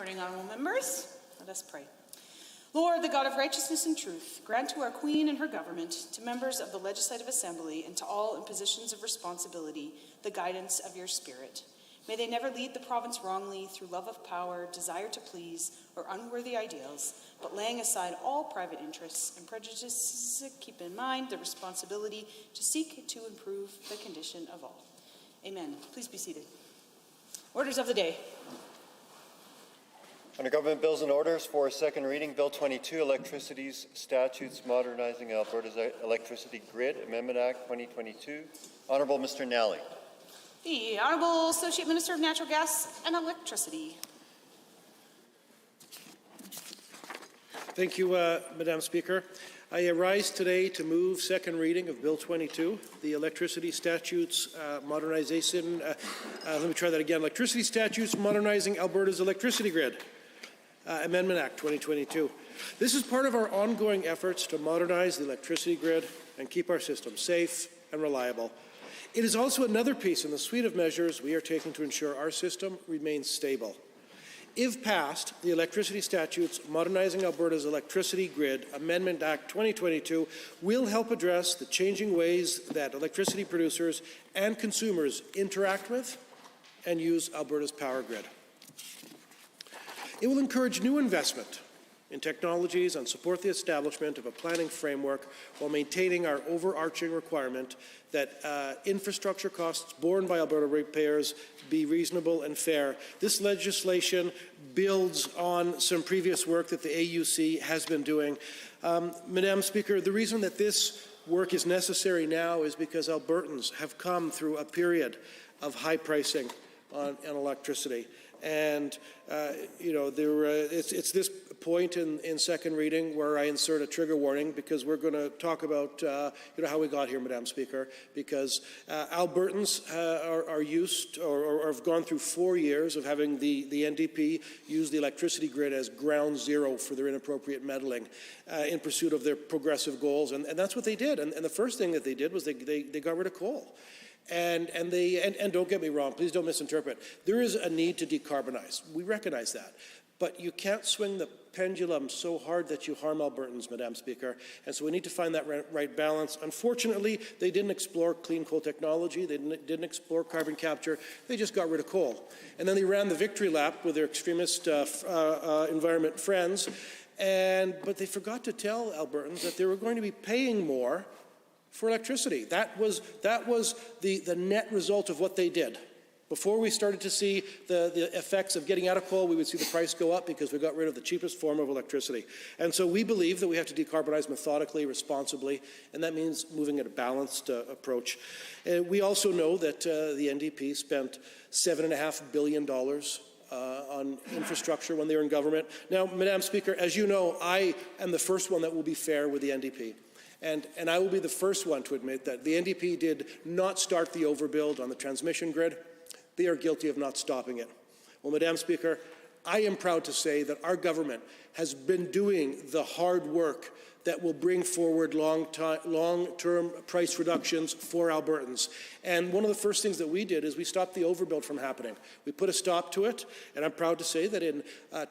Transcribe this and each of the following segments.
Morning, honourable members. Let us pray. Lord, the God of righteousness and truth, grant to our Queen and her government, to members of the Legislative Assembly, and to all in positions of responsibility, the guidance of your Spirit. May they never lead the province wrongly through love of power, desire to please, or unworthy ideals, but laying aside all private interests and prejudices, keep in mind the responsibility to seek to improve the condition of all. Amen. Please be seated. Orders of the day. Under Government Bills and Orders for second reading, Bill 22, Electricity Statutes Modernizing Alberta's Electricity Grid Amendment Act 2022. Honourable Mr. Nally. The Honourable Associate Minister of Natural Gas and Electricity. Thank you, Madam Speaker. I rise today to move second reading of Bill 22, the Electricity Statutes Modernization. Let me try that again. Electricity Statutes Modernizing Alberta's Electricity Grid Amendment Act 2022. This is part of our ongoing efforts to modernize the electricity grid and keep our system safe and reliable. It is also another piece in the suite of measures we are taking to ensure our system remains stable. If passed, the Electricity Statutes Modernizing Alberta's Electricity Grid Amendment Act 2022 will help address the changing ways that electricity producers and consumers interact with and use Alberta's power grid. It will encourage new investment in technologies and support the establishment of a planning framework while maintaining our overarching requirement that infrastructure costs borne by Alberta ratepayers be reasonable and fair. This legislation builds on some previous work that the AUC has been doing. Madam Speaker, the reason that this work is necessary now is because Albertans have come through a period of high pricing on electricity. And, it's this point in second reading where I insert a trigger warning, because we're going to talk about, how we got here, Madam Speaker, because Albertans are used or have gone through 4 years of having the NDP use the electricity grid as ground zero for their inappropriate meddling in pursuit of their progressive goals. And that's what they did. And the first thing that they did was they got rid of coal. And don't get me wrong, please don't misinterpret. There is a need to decarbonize. We recognize that. But you can't swing the pendulum so hard that you harm Albertans, Madam Speaker. And so we need to find that right balance. Unfortunately, they didn't explore clean coal technology. They didn't explore carbon capture. They just got rid of coal. And then they ran the victory lap with their extremist environment friends. But they forgot to tell Albertans that they were going to be paying more for electricity. That was the net result of what they did. Before we started to see the effects of getting out of coal, we would see the price go up because we got rid of the cheapest form of electricity. And so we believe that we have to decarbonize methodically, responsibly, and that means moving at a balanced approach. We also know that the NDP spent $7.5 billion on infrastructure when they were in government. Now, Madam Speaker, as you know, I am the first one that will be fair with the NDP. And I will be the first one to admit that the NDP did not start the overbuild on the transmission grid. They are guilty of not stopping it. Well, Madam Speaker, I am proud to say that our government has been doing the hard work that will bring forward long-term price reductions for Albertans. And one of the first things that we did is we stopped the overbuild from happening. We put a stop to it, and I'm proud to say that in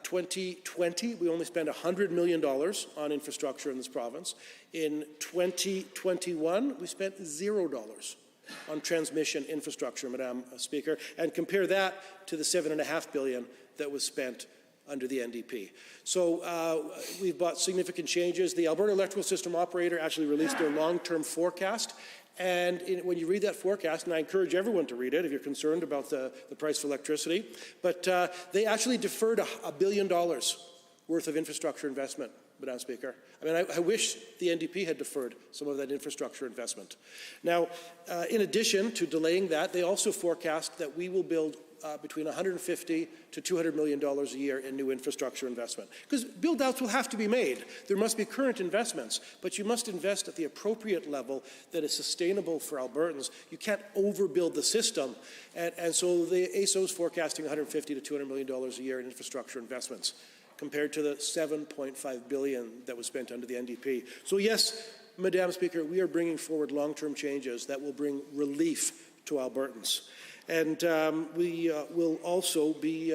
2020, we only spent $100 million on infrastructure in this province. In 2021, we spent $0 on transmission infrastructure, Madam Speaker, and compare that to the $7.5 billion that was spent under the NDP. So we've brought significant changes. The Alberta Electrical System Operator actually released their long-term forecast. And when you read that forecast, and I encourage everyone to read it if you're concerned about the price of electricity, but they actually deferred $1 billion worth of infrastructure investment, Madam Speaker. I mean, I wish the NDP had deferred some of that infrastructure investment. Now, in addition to delaying that, they also forecast that we will build between $150 to $200 million a year in new infrastructure investment. Because build-outs will have to be made. There must be current investments, but you must invest at the appropriate level that is sustainable for Albertans. You can't overbuild the system. And so the AESO is forecasting $150 to $200 million a year in infrastructure investments, compared to the $7.5 billion that was spent under the NDP. So yes, Madam Speaker, we are bringing forward long-term changes that will bring relief to Albertans. And we will also be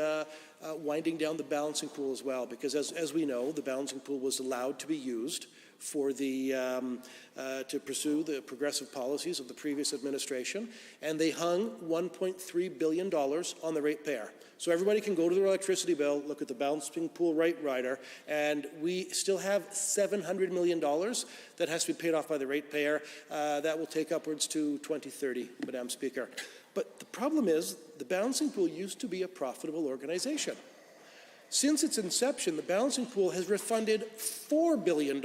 winding down the balancing pool as well, because as we know, the balancing pool was allowed to be used for the to pursue the progressive policies of the previous administration, and they hung $1.3 billion on the ratepayer. So everybody can go to their electricity bill, look at the balancing pool rate rider, and we still have $700 million that has to be paid off by the ratepayer. That will take upwards to 2030, Madam Speaker. But the problem is, the balancing pool used to be a profitable organization. Since its inception, the balancing pool has refunded $4 billion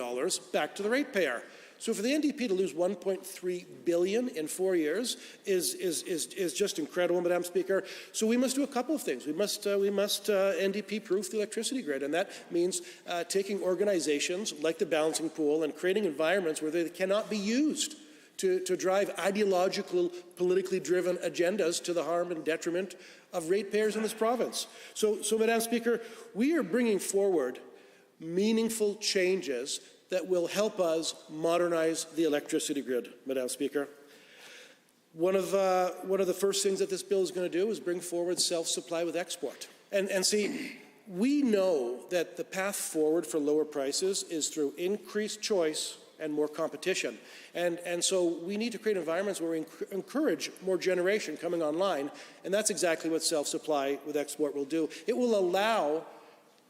back to the ratepayer. So for the NDP to lose $1.3 billion in 4 years is just incredible, Madam Speaker. So we must do a couple of things. We must NDP-proof the electricity grid, and that means taking organizations like the balancing pool and creating environments where they cannot be used to drive ideological, politically driven agendas to the harm and detriment of ratepayers in this province. So Madam Speaker, we are bringing forward meaningful changes that will help us modernize the electricity grid, Madam Speaker. One of the first things that this bill is going to do is bring forward self-supply with export. And see, we know that the path forward for lower prices is through increased choice and more competition. And so we need to create environments where we encourage more generation coming online, and that's exactly what self-supply with export will do. It will allow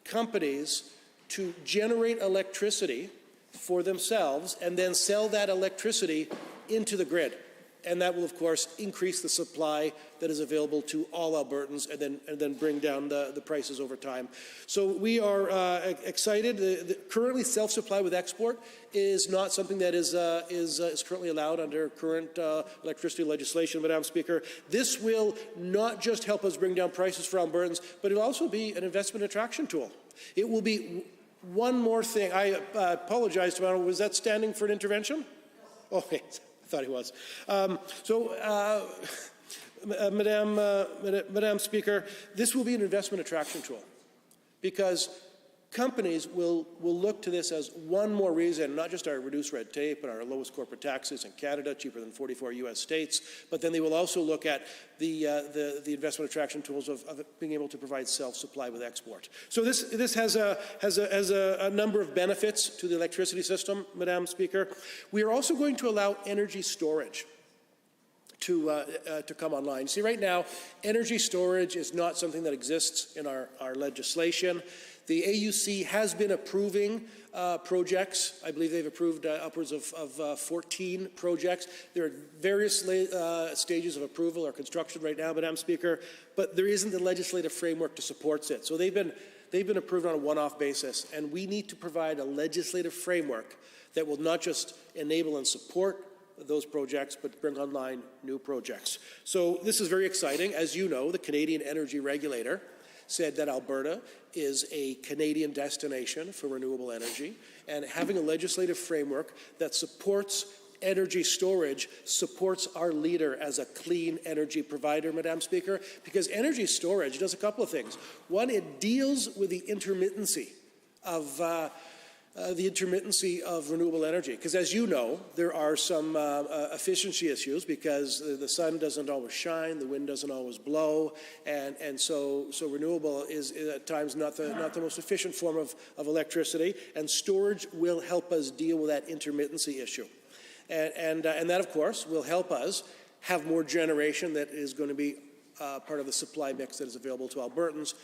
companies to generate electricity for themselves and then sell that electricity into the grid. And that will, of course, increase the supply that is available to all Albertans and then bring down the prices over time. So we are excited. Currently, self-supply with export is not something that is currently allowed under current electricity legislation, Madam Speaker. This will not just help us bring down prices for Albertans, but it will also be an investment attraction tool. It will be one more thing. I apologize to was that standing for an intervention? Okay. Thought he was. Madam Speaker, this will be an investment attraction tool because companies will look to this as one more reason, not just our reduced red tape and our lowest corporate taxes in Canada, cheaper than 44 U.S. states, but then they will also look at the investment attraction tools of being able to provide self-supply with export. So this has a number of benefits to the electricity system, Madam Speaker. We are also going to allow energy storage to come online. See, right now, energy storage is not something that exists in our legislation. The AUC has been approving projects. I believe they've approved upwards of 14 projects. There are various stages of approval or construction right now, Madam Speaker, but there isn't the legislative framework to support it. So they've been approved on a one-off basis, and we need to provide a legislative framework that will not just enable and support those projects, but bring online new projects. So this is very exciting. As you know, the Canadian Energy Regulator said that Alberta is a Canadian destination for renewable energy, and having a legislative framework that supports energy storage supports our leader as a clean energy provider, Madam Speaker, because energy storage does a couple of things. One, it deals with the intermittency of renewable energy, because as you know, there are some efficiency issues because the sun doesn't always shine, the wind doesn't always blow, and so renewable is at times not the most efficient form of electricity, and storage will help us deal with that intermittency issue. And that, of course, will help us have more generation that is going to be part of the supply mix that is available to Albertans,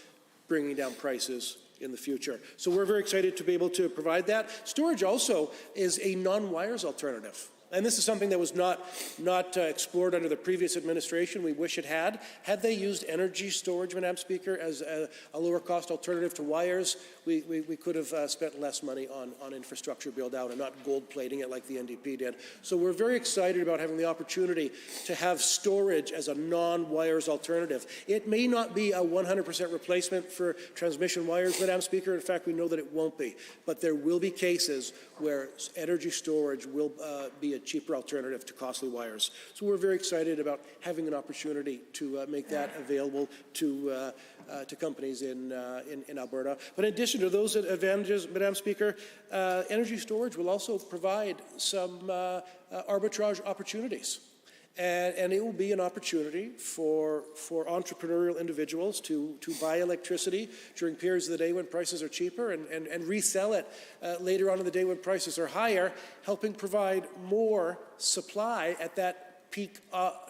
bringing down prices in the future. So we're very excited to be able to provide that. Storage also is a non-wires alternative. And this is something that was not explored under the previous administration. We wish it had. Had they used energy storage, Madam Speaker, as a lower cost alternative to wires, we could have spent less money on infrastructure build-out and not gold-plating it like the NDP did. So we're very excited about having the opportunity to have storage as a non-wires alternative. It may not be a 100% replacement for transmission wires, Madam Speaker. In fact, we know that it won't be. But there will be cases where energy storage will be a cheaper alternative to costly wires. So we're very excited about having an opportunity to make that available to companies in Alberta. But in addition to those advantages, Madam Speaker, energy storage will also provide some arbitrage opportunities. And it will be an opportunity for entrepreneurial individuals to buy electricity during periods of the day when prices are cheaper and resell it later on in the day when prices are higher, helping provide more supply at that peak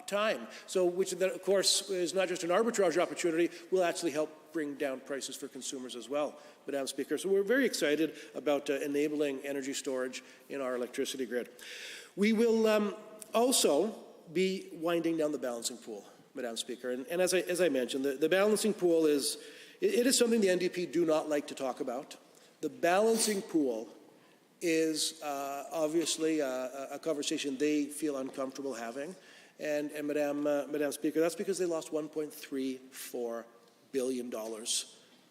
time. So which, of course, is not just an arbitrage opportunity, will actually help bring down prices for consumers as well, Madam Speaker. So we're very excited about enabling energy storage in our electricity grid. We will also be winding down the balancing pool, Madam Speaker. And as I mentioned, the balancing pool is something the NDP do not like to talk about. The balancing pool is obviously a conversation they feel uncomfortable having. And Madam Speaker, that's because they lost $1.34 billion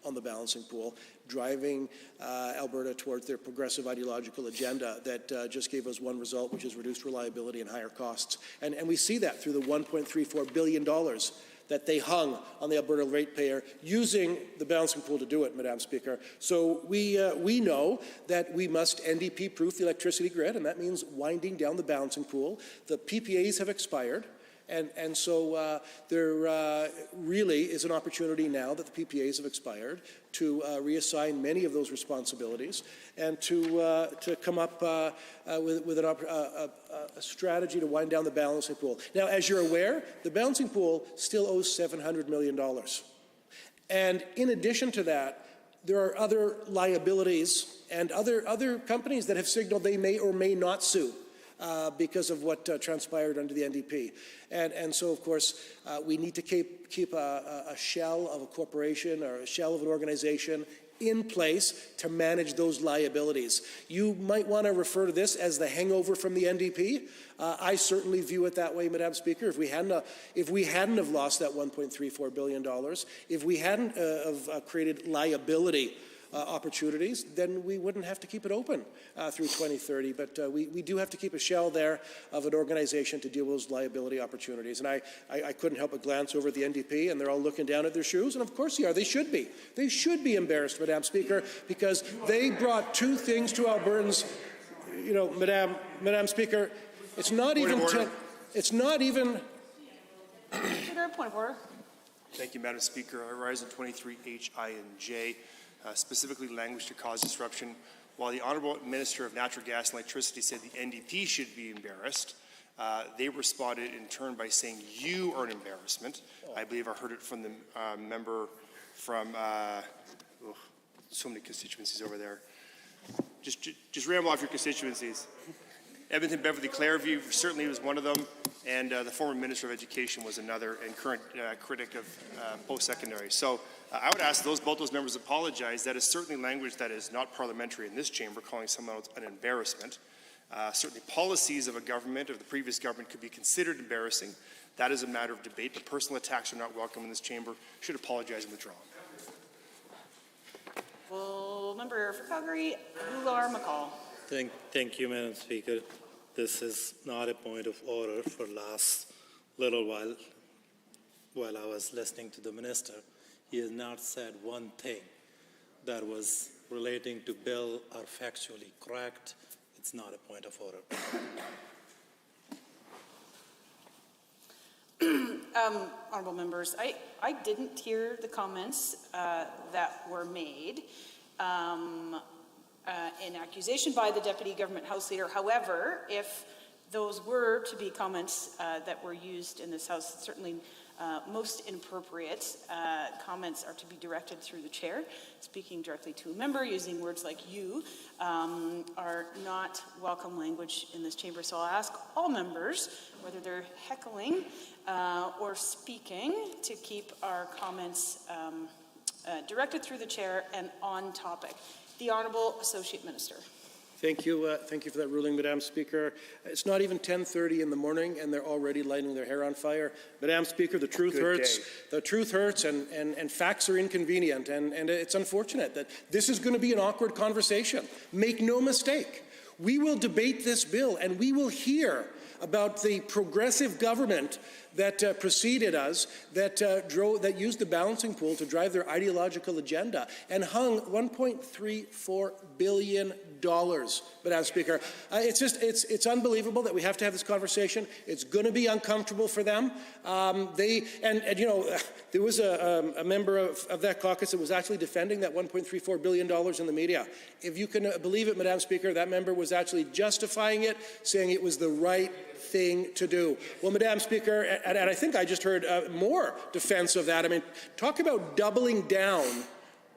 on the balancing pool, driving Alberta towards their progressive ideological agenda that just gave us one result, which is reduced reliability and higher costs. And we see that through the $1.34 billion that they hung on the Alberta ratepayer using the balancing pool to do it, Madam Speaker. So we know that we must NDP-proof the electricity grid, and that means winding down the balancing pool. The PPAs have expired. And so there really is an opportunity now that the PPAs have expired to reassign many of those responsibilities and to come up with a strategy to wind down the balancing pool. Now, as you're aware, the balancing pool still owes $700 million. And in addition to that, there are other liabilities and other companies that have signaled they may or may not sue. Because of what transpired under the NDP. And so, of course, we need to keep a shell of a corporation or a shell of an organization in place to manage those liabilities. You might want to refer to this as the hangover from the NDP. I certainly view it that way, Madam Speaker. If we hadn't have lost that $1.34 billion, if we hadn't have created liability opportunities, then we wouldn't have to keep it open through 2030. But we do have to keep a shell there of an organization to deal with those liability opportunities. And I couldn't help but glance over at the NDP, and they're all looking down at their shoes. And of course they are. They should be. They should be embarrassed, Madam Speaker, because they brought two things to Albertans. You know, Madam Speaker, it's not even. It's not even. Point of order. Thank you, Madam Speaker. I rise on 23H, I, and J. Specifically language to cause disruption. While the Honourable Minister of Natural Gas and Electricity said the NDP should be embarrassed, they responded in turn by saying you are an embarrassment. I believe I heard it from the member from so many constituencies over there. Just ramble off your constituencies. Edmonton, Beverly, Clareview certainly was one of them, and the former Minister of Education was another, and current critic of post-secondary. So I would ask both those members apologize. That is certainly language that is not parliamentary in this chamber, calling someone else an embarrassment. Certainly policies of a government, of the previous government, could be considered embarrassing. That is a matter of debate, but personal attacks are not welcome in this chamber. Should apologize and withdraw. Well, member for Calgary, Goulart-McCall. Thank you, Madam Speaker. This is not a point of order. For last little while I was listening to the minister, he has not said one thing that was relating to bill are factually correct. It's not a point of order. Honourable members, I didn't hear the comments that were made in accusation by the Deputy Government House Leader. However, if those were to be comments that were used in this House, certainly most inappropriate comments are to be directed through the chair. Speaking directly to a member, using words like you, are not welcome language in this chamber. So I'll ask all members, whether they're heckling or speaking, to keep our comments directed through the chair and on topic. The Honourable Associate Minister. Thank you for that ruling, Madam Speaker. It's not even 10:30 in the morning, and they're already lighting their hair on fire. Madam Speaker, the truth hurts. The truth hurts, and facts are inconvenient, and it's unfortunate that this is going to be an awkward conversation. Make no mistake, we will debate this bill, and we will hear about the progressive government that preceded us that used the balancing pool to drive their ideological agenda and hung $1.34 billion. Madam Speaker, it's unbelievable that we have to have this conversation. It's going to be uncomfortable for them. There was a member of that caucus that was actually defending that $1.34 billion in the media. If you can believe it, Madam Speaker, that member was actually justifying it, saying it was the right thing to do. Well, Madam Speaker, and I think I just heard more defense of that. I mean, talk about doubling down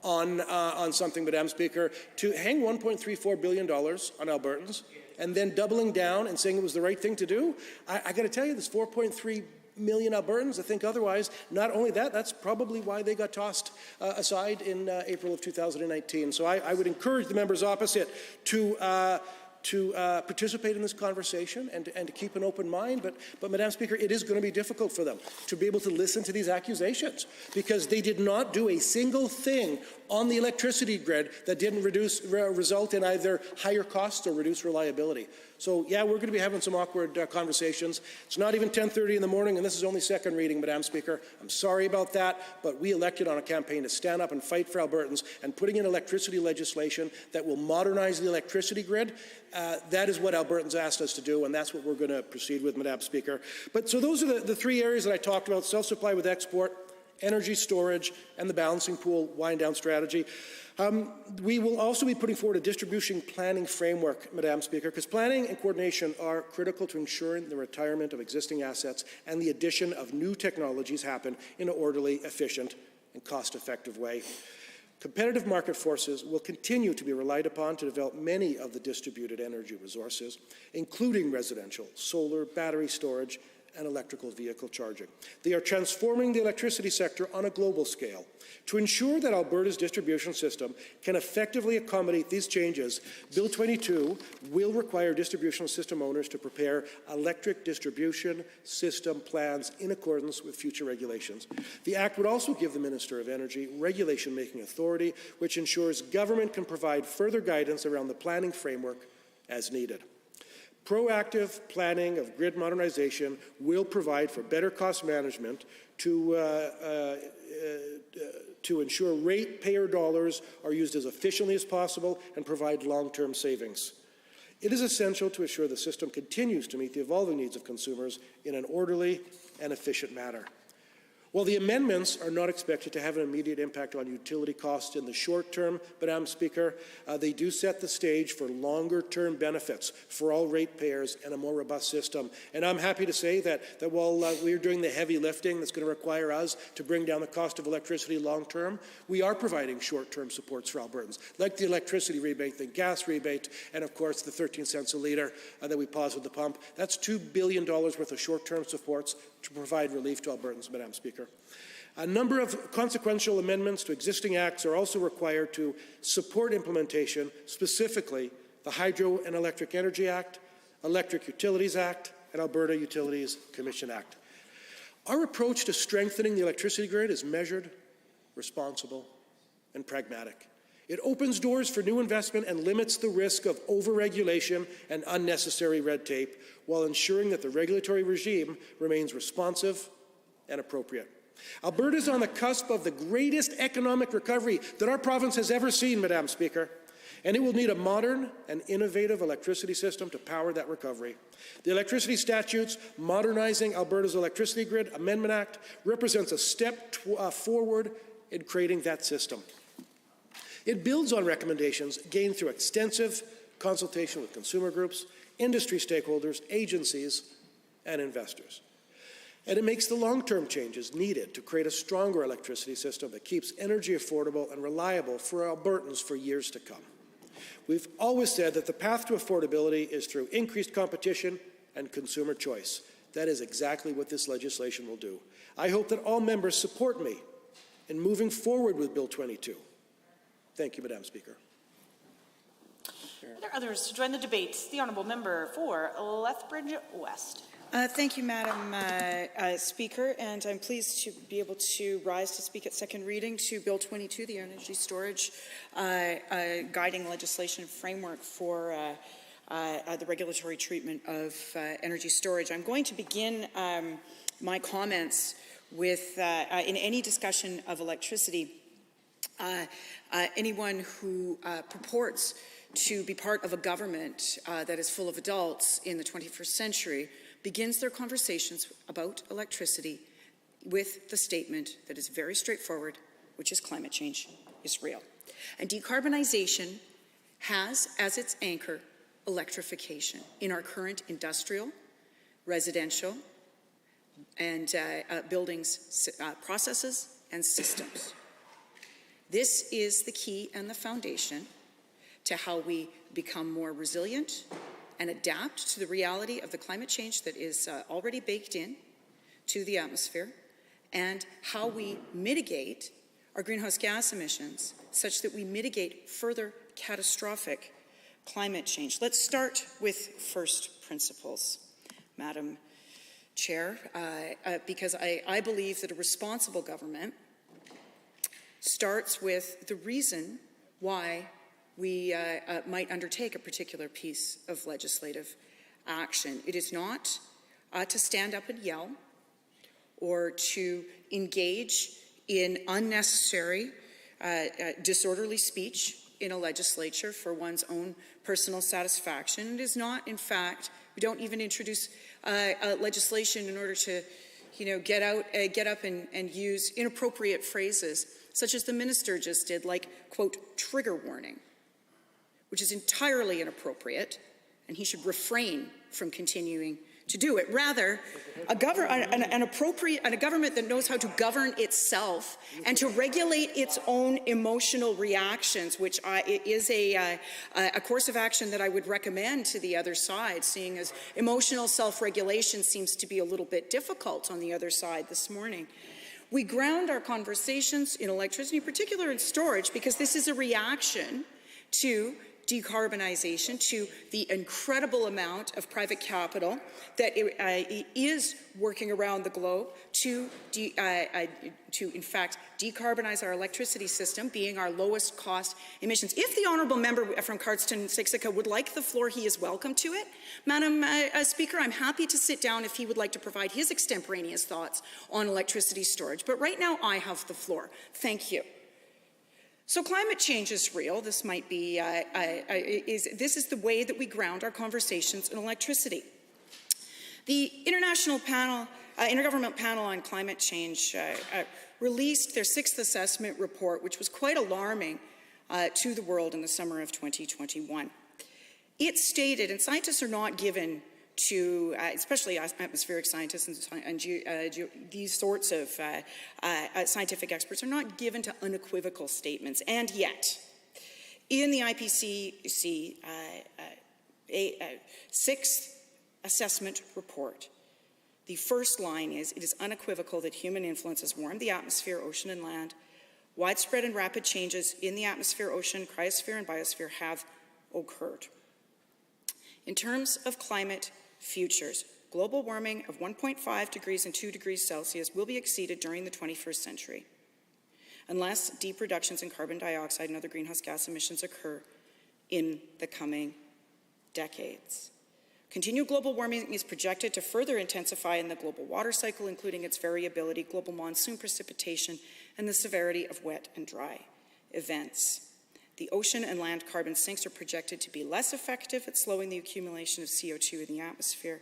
on something, Madam Speaker, to hang $1.34 billion on Albertans and then doubling down and saying it was the right thing to do. I got to tell you, there's 4.3 million Albertans that think otherwise. Not only that, that's probably why they got tossed aside in April of 2019. So I would encourage the members opposite to participate in this conversation and to keep an open mind. But Madam Speaker, it is going to be difficult for them to be able to listen to these accusations because they did not do a single thing on the electricity grid that didn't result in either higher costs or reduced reliability. So yeah, we're going to be having some awkward conversations. It's not even 10:30 in the morning, and this is only second reading, Madam Speaker. I'm sorry about that, but we elected on a campaign to stand up and fight for Albertans, and putting in electricity legislation that will modernize the electricity grid, that is what Albertans asked us to do, and that's what we're going to proceed with, Madam Speaker. So those are the three areas that I talked about: self-supply with export, energy storage, and the balancing pool wind-down strategy. We will also be putting forward a distribution planning framework, Madam Speaker, because planning and coordination are critical to ensuring the retirement of existing assets and the addition of new technologies happen in an orderly, efficient, and cost-effective way. Competitive market forces will continue to be relied upon to develop many of the distributed energy resources, including residential, solar, battery storage, and electrical vehicle charging. They are transforming the electricity sector on a global scale. To ensure that Alberta's distribution system can effectively accommodate these changes, Bill 22 will require distribution system owners to prepare electric distribution system plans in accordance with future regulations. The Act would also give the Minister of Energy regulation-making authority, which ensures government can provide further guidance around the planning framework as needed. Proactive planning of grid modernization will provide for better cost management to ensure ratepayer dollars are used as efficiently as possible and provide long-term savings. It is essential to ensure the system continues to meet the evolving needs of consumers in an orderly and efficient manner. While the amendments are not expected to have an immediate impact on utility costs in the short term, Madam Speaker, they do set the stage for longer-term benefits for all ratepayers and a more robust system. And I'm happy to say that while we're doing the heavy lifting that's going to require us to bring down the cost of electricity long-term, we are providing short-term supports for Albertans, like the electricity rebate, the gas rebate, and of course the 13 cents a litre that we pause with the pump. That's $2 billion worth of short-term supports to provide relief to Albertans, Madam Speaker. A number of consequential amendments to existing acts are also required to support implementation, specifically the Hydro and Electric Energy Act, Electric Utilities Act, and Alberta Utilities Commission Act. Our approach to strengthening the electricity grid is measured, responsible, and pragmatic. It opens doors for new investment and limits the risk of overregulation and unnecessary red tape, while ensuring that the regulatory regime remains responsive and appropriate. Alberta is on the cusp of the greatest economic recovery that our province has ever seen, Madam Speaker, and it will need a modern and innovative electricity system to power that recovery. The Electricity Statutes Modernizing Alberta's Electricity Grid Amendment Act represents a step forward in creating that system. It builds on recommendations gained through extensive consultation with consumer groups, industry stakeholders, agencies, and investors. And it makes the long-term changes needed to create a stronger electricity system that keeps energy affordable and reliable for Albertans for years to come. We've always said that the path to affordability is through increased competition and consumer choice. That is exactly what this legislation will do. I hope that all members support me in moving forward with Bill 22. Thank you, Madam Speaker. Are there others to join the debate? The Honourable Member for Lethbridge West. Thank you, Madam Speaker, and I'm pleased to be able to rise to speak at second reading to Bill 22, the Energy Storage Guiding Legislation Framework for the regulatory treatment of energy storage. I'm going to begin my comments with in any discussion of electricity, anyone who purports to be part of a government that is full of adults in the 21st century begins their conversations about electricity with the statement that is very straightforward, which is climate change is real. And decarbonization has as its anchor electrification in our current industrial, residential, and buildings, processes and systems. This is the key and the foundation to how we become more resilient and adapt to the reality of the climate change that is already baked in to the atmosphere, and how we mitigate our greenhouse gas emissions such that we mitigate further catastrophic climate change. Let's start with first principles, Madam Chair, because I believe that a responsible government starts with the reason why we might undertake a particular piece of legislative action. It is not to stand up and yell or to engage in unnecessary, disorderly speech in a legislature for one's own personal satisfaction. It is not, in fact, we don't even introduce legislation in order to, get up and use inappropriate phrases, such as the minister just did, like, quote, trigger warning, which is entirely inappropriate, and he should refrain from continuing to do it. Rather, a government that knows how to govern itself and to regulate its own emotional reactions, which is a course of action that I would recommend to the other side, seeing as emotional self-regulation seems to be a little bit difficult on the other side this morning. We ground our conversations in electricity, in particular in storage, because this is a reaction to decarbonization, to the incredible amount of private capital that is working around the globe to in fact, decarbonize our electricity system, being our lowest cost emissions. If the honourable member from Cardston-Siksika would like the floor, he is welcome to it. Madam Speaker, I'm happy to sit down if he would like to provide his extemporaneous thoughts on electricity storage. But right now, I have the floor. Thank you. So climate change is real. This might be, this is the way that we ground our conversations in electricity. The Intergovernmental Panel on Climate Change released their 6th assessment report, which was quite alarming to the world in the summer of 2021. It stated, and scientists are not given to, especially atmospheric scientists and these sorts of scientific experts, are not given to unequivocal statements. And yet, in the IPCC 6th assessment report, the first line is, it is unequivocal that human influence has warmed the atmosphere, ocean, and land. Widespread and rapid changes in the atmosphere, ocean, cryosphere, and biosphere have occurred. In terms of climate futures, global warming of 1.5 degrees and 2 degrees Celsius will be exceeded during the 21st century unless deep reductions in carbon dioxide and other greenhouse gas emissions occur in the coming decades. Continued global warming is projected to further intensify in the global water cycle, including its variability, global monsoon precipitation, and the severity of wet and dry events. The ocean and land carbon sinks are projected to be less effective at slowing the accumulation of CO2 in the atmosphere,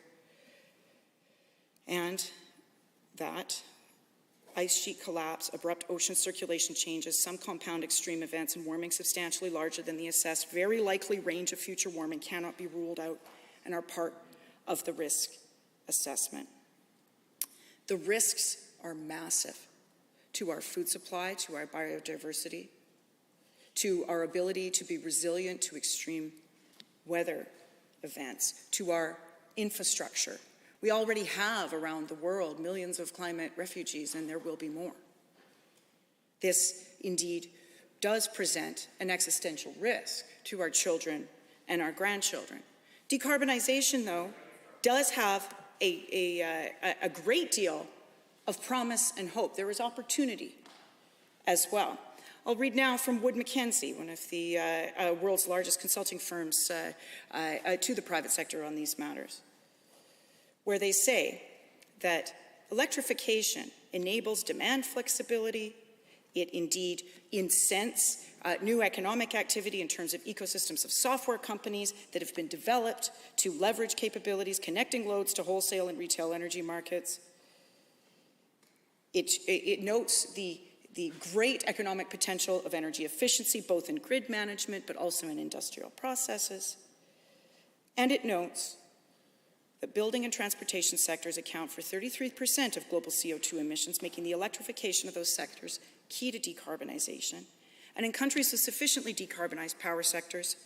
and that ice sheet collapse, abrupt ocean circulation changes, some compound extreme events, and warming substantially larger than the assessed very likely range of future warming cannot be ruled out and are part of the risk assessment. The risks are massive to our food supply, to our biodiversity, to our ability to be resilient to extreme weather events, to our infrastructure. We already have around the world millions of climate refugees, and there will be more. This indeed does present an existential risk to our children and our grandchildren. Decarbonization, though, does have a great deal of promise and hope. There is opportunity as well. I'll read now from Wood Mackenzie, one of the world's largest consulting firms to the private sector on these matters, where they say that electrification enables demand flexibility. It indeed incents new economic activity in terms of ecosystems of software companies that have been developed to leverage capabilities, connecting loads to wholesale and retail energy markets. It notes the great economic potential of energy efficiency, both in grid management but also in industrial processes. And it notes that building and transportation sectors account for 33% of global CO2 emissions, making the electrification of those sectors key to decarbonization. And in countries with sufficiently decarbonized power sectors,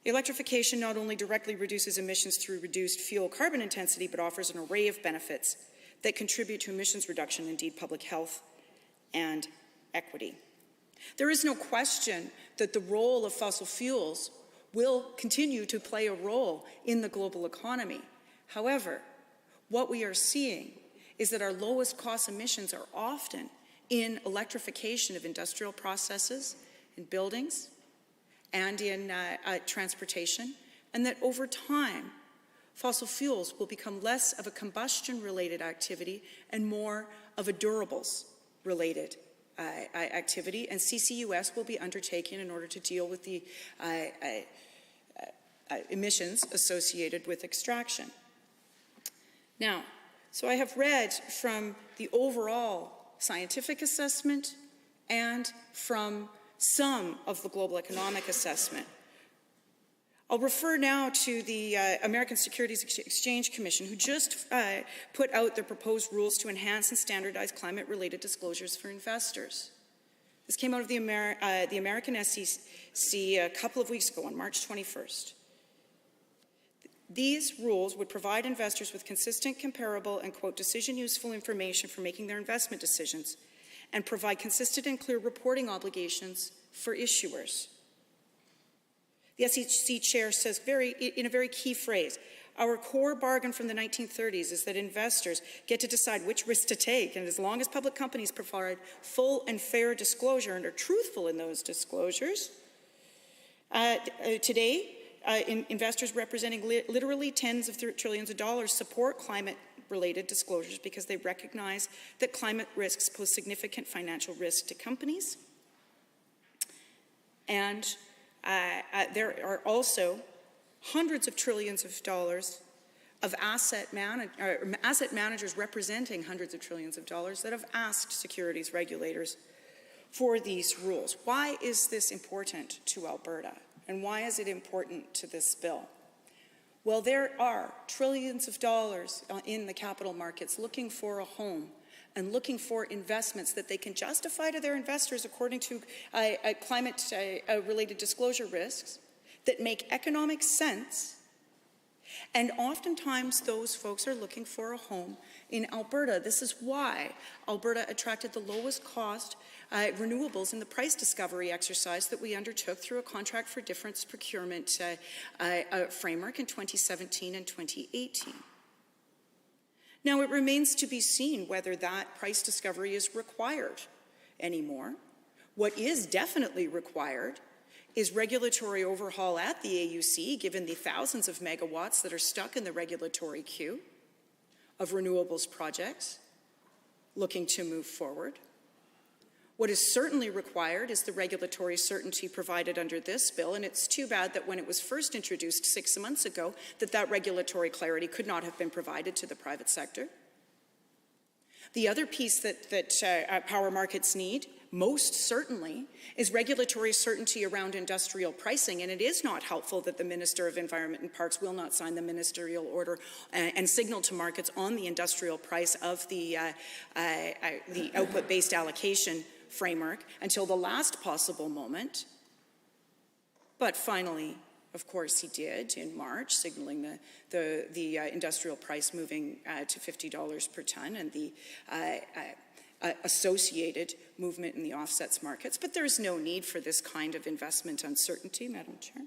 electrification not only directly reduces emissions through reduced fuel carbon intensity, but offers an array of benefits that contribute to emissions reduction, indeed public health and equity. There is no question that the role of fossil fuels will continue to play a role in the global economy. However, what we are seeing is that our lowest cost emissions are often in electrification of industrial processes, in buildings, and in transportation, and that over time, fossil fuels will become less of a combustion-related activity and more of a durables-related activity, and CCUS will be undertaken in order to deal with the emissions associated with extraction. Now, so I have read from the overall scientific assessment and from some of the global economic assessment. I'll refer now to the American Securities Exchange Commission, who just put out their proposed rules to enhance and standardize climate-related disclosures for investors. This came out of the American SEC a couple of weeks ago on March 21st. These rules would provide investors with consistent, comparable, and, quote, decision-useful information for making their investment decisions and provide consistent and clear reporting obligations for issuers. The SEC chair says in a very key phrase, our core bargain from the 1930s is that investors get to decide which risks to take, and as long as public companies provide full and fair disclosure and are truthful in those disclosures, today, investors representing literally tens of trillions of dollars support climate-related disclosures because they recognize that climate risks pose significant financial risk to companies. And there are also hundreds of trillions of dollars of asset managers representing hundreds of trillions of dollars that have asked securities regulators for these rules. Why is this important to Alberta? And why is it important to this bill? Well, there are trillions of dollars in the capital markets looking for a home and looking for investments that they can justify to their investors according to climate-related disclosure risks that make economic sense. And oftentimes those folks are looking for a home in Alberta. This is why Alberta attracted the lowest cost renewables in the price discovery exercise that we undertook through a contract for difference procurement framework in 2017 and 2018. Now, it remains to be seen whether that price discovery is required anymore. What is definitely required is regulatory overhaul at the AUC, given the thousands of megawatts that are stuck in the regulatory queue of renewables projects looking to move forward. What is certainly required is the regulatory certainty provided under this bill, and it's too bad that when it was first introduced 6 months ago, that regulatory clarity could not have been provided to the private sector. The other piece that power markets need, most certainly, is regulatory certainty around industrial pricing, and it is not helpful that the Minister of Environment and Parks will not sign the ministerial order and signal to markets on the industrial price of the output-based allocation framework until the last possible moment. But finally, of course, he did in March, signaling the industrial price moving to $50 per ton and the associated movement in the offsets markets. But there is no need for this kind of investment uncertainty, Madam Chair.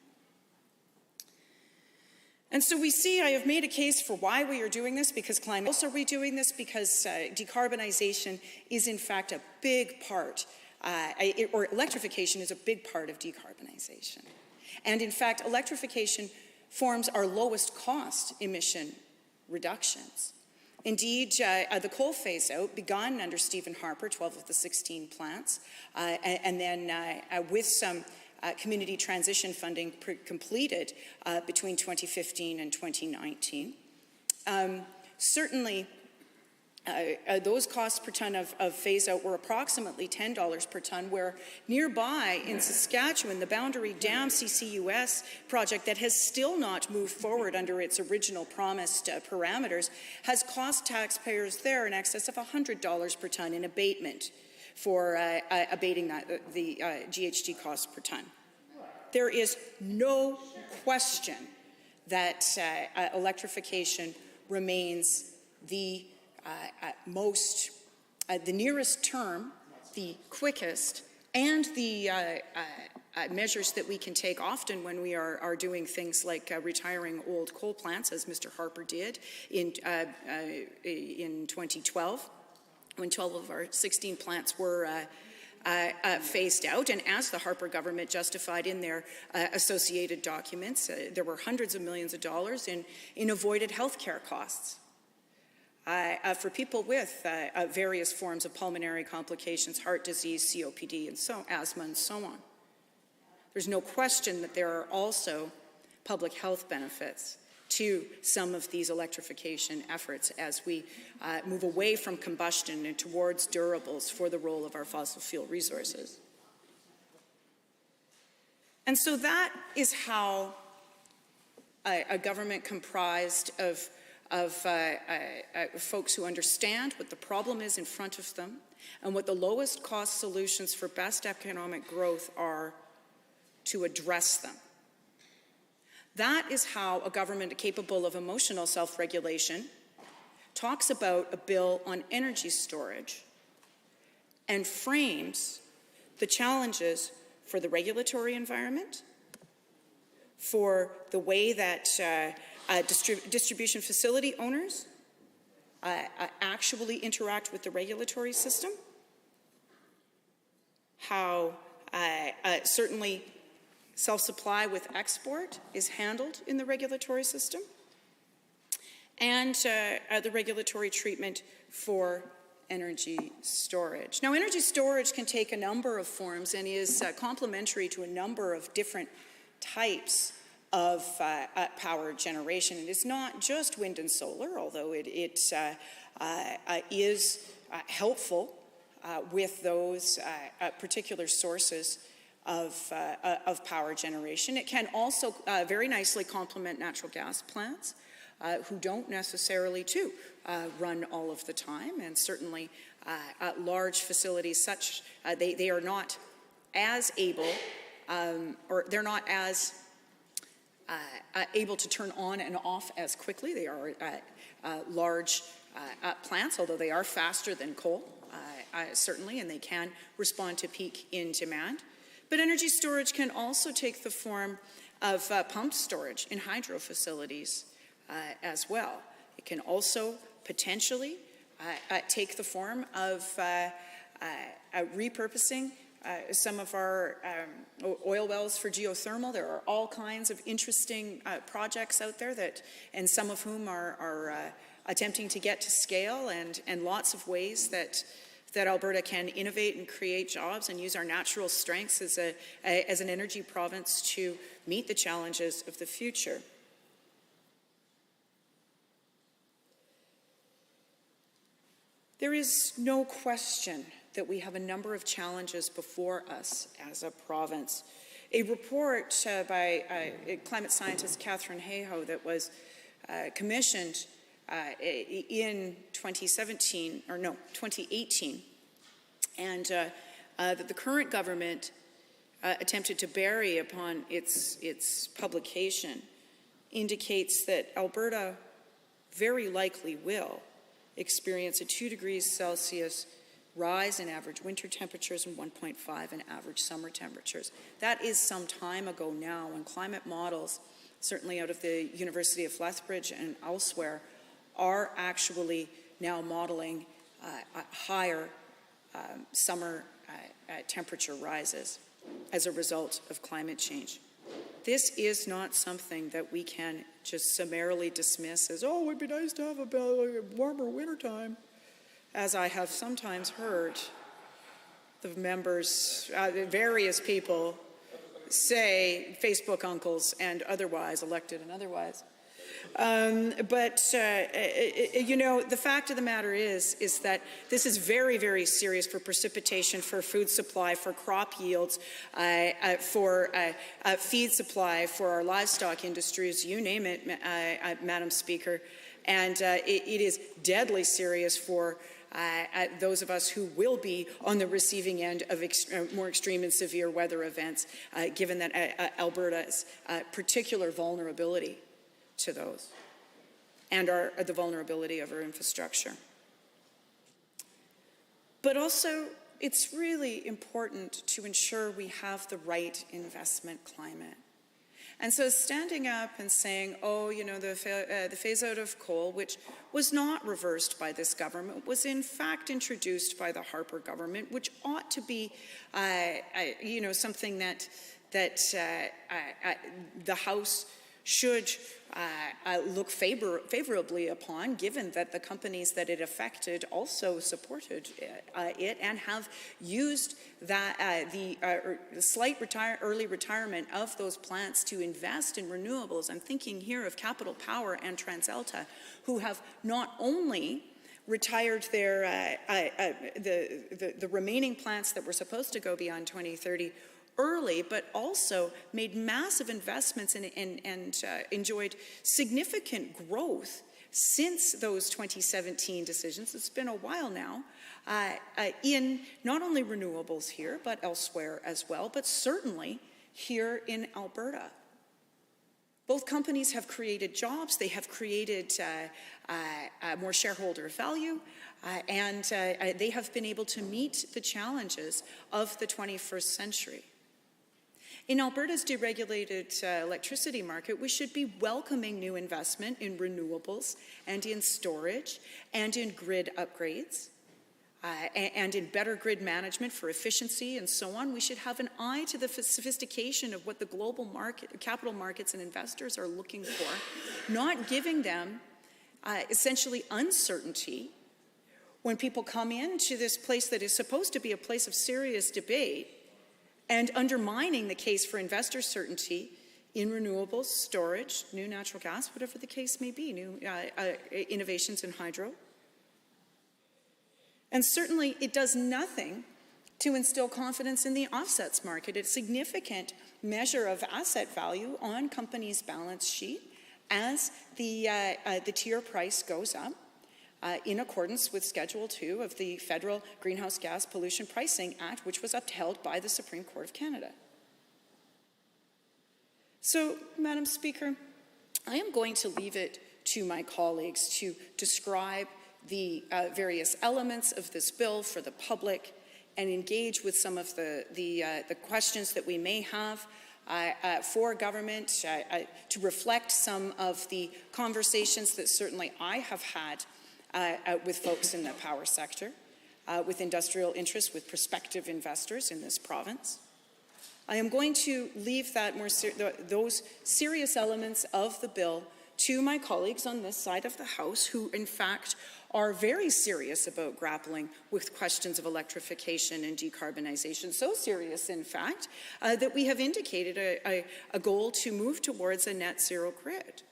And so we see I have made a case for why we are doing this, because climate. Also, are we doing this because decarbonization is in fact a big part, or electrification is a big part of decarbonization. And in fact, electrification forms our lowest cost emission reductions. Indeed, the coal phase-out begun under Stephen Harper, 12 of the 16 plants, and then with some community transition funding completed between 2015 and 2019. Certainly, those costs per ton of phase-out were approximately $10 per ton, where nearby in Saskatchewan, the Boundary Dam CCUS project that has still not moved forward under its original promised parameters has cost taxpayers there in excess of $100 per ton in abatement for abating the GHG costs per ton. There is no question that electrification remains the the nearest term, the quickest, and the measures that we can take often when we are doing things like retiring old coal plants, as Mr. Harper did in 2012, when 12 of our 16 plants were phased out. And as the Harper government justified in their associated documents, there were hundreds of millions of dollars in avoided health care costs. For people with various forms of pulmonary complications, heart disease, COPD, and asthma, and so on. There's no question that there are also public health benefits to some of these electrification efforts as we move away from combustion and towards durables for the role of our fossil fuel resources. And so that is how a government comprised of folks who understand what the problem is in front of them and what the lowest cost solutions for best economic growth are to address them. That is how a government capable of emotional self-regulation talks about a bill on energy storage and frames the challenges for the regulatory environment, for the way that distribution facility owners actually interact with the regulatory system, how certainly self-supply with export is handled in the regulatory system, and the regulatory treatment for energy storage. Now, energy storage can take a number of forms and is complementary to a number of different types of power generation. It is not just wind and solar, although it is helpful with those particular sources of power generation. It can also very nicely complement natural gas plants, who don't necessarily, too, run all of the time, and certainly large facilities such, they are not as able, or they're not as able to turn on and off as quickly. They are large plants, although they are faster than coal, certainly, and they can respond to peak in demand. But energy storage can also take the form of pumped storage in hydro facilities as well. It can also potentially take the form of repurposing some of our oil wells for geothermal. There are all kinds of interesting projects out there and some of whom are attempting to get to scale, and lots of ways that Alberta can innovate and create jobs and use our natural strengths as an energy province to meet the challenges of the future. There is no question that we have a number of challenges before us as a province. A report by climate scientist Catherine Hayhoe that was commissioned in 2018, and that the current government attempted to bury upon its publication, indicates that Alberta very likely will experience a 2 degrees Celsius rise in average winter temperatures and 1.5 in average summer temperatures. That is some time ago now, when climate models, certainly out of the University of Lethbridge and elsewhere, are actually now modeling higher summer temperature rises as a result of climate change. This is not something that we can just summarily dismiss as, oh, it would be nice to have a warmer wintertime, as I have sometimes heard the members, various people say, Facebook uncles and otherwise, elected and otherwise. You know, the fact of the matter is that this is very, very serious for precipitation, for food supply, for crop yields, for feed supply, for our livestock industries, you name it, Madam Speaker. And it is deadly serious for those of us who will be on the receiving end of more extreme and severe weather events, given that Alberta's particular vulnerability to those and the vulnerability of our infrastructure. But also, it's really important to ensure we have the right investment climate. And so standing up and saying, oh, you know, the phase out of coal, which was not reversed by this government, was in fact introduced by the Harper government, which ought to be, you know, something that the House should look favorably upon, given that the companies that it affected also supported it and have used that the slight early retirement of those plants to invest in renewables. I'm thinking here of Capital Power and TransAlta, who have not only retired their the remaining plants that were supposed to go beyond 2030 early, but also made massive investments and enjoyed significant growth since those 2017 decisions. It's been a while now, in not only renewables here, but elsewhere as well, but certainly here in Alberta. Both companies have created jobs, they have created more shareholder value, and they have been able to meet the challenges of the 21st century. In Alberta's deregulated electricity market, we should be welcoming new investment in renewables and in storage and in grid upgrades and in better grid management for efficiency and so on. We should have an eye to the sophistication of what the global market, capital markets and investors are looking for, not giving them essentially uncertainty when people come into this place that is supposed to be a place of serious debate, and undermining the case for investor certainty in renewables, storage, new natural gas, whatever the case may be, new innovations in hydro. And certainly it does nothing to instill confidence in the offsets market, a significant measure of asset value on companies' balance sheet as the tier price goes up. In accordance with Schedule 2 of the Federal Greenhouse Gas Pollution Pricing Act, which was upheld by the Supreme Court of Canada. So, Madam Speaker, I am going to leave it to my colleagues to describe the various elements of this bill for the public and engage with some of the questions that we may have for government, to reflect some of the conversations that certainly I have had with folks in the power sector, with industrial interests, with prospective investors in this province. I am going to leave that those serious elements of the bill to my colleagues on this side of the House, who in fact are very serious about grappling with questions of electrification and decarbonization. So serious, in fact, that we have indicated a goal to move towards a net zero grid,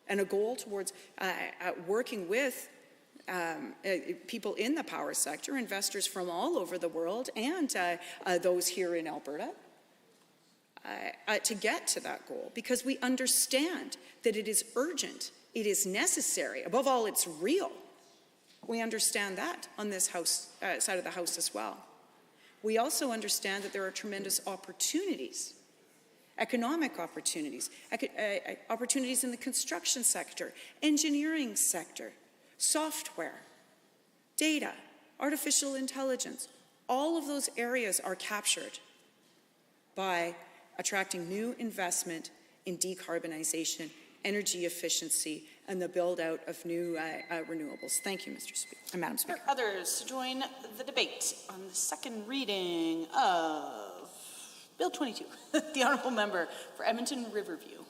and a goal towards working with people in the power sector, investors from all over the world, and those here in Alberta, to get to that goal, because we understand that it is urgent, it is necessary, above all, it's real. We understand that on this House, side of the House as well. We also understand that there are tremendous opportunities, economic opportunities, opportunities in the construction sector, engineering sector, software, data, artificial intelligence. All of those areas are captured by attracting new investment in decarbonization, energy efficiency, and the build-out of new renewables. Thank you, Madam Speaker. Others to join the debate on the second reading of Bill 22, the Honourable Member for Edmonton Riverview.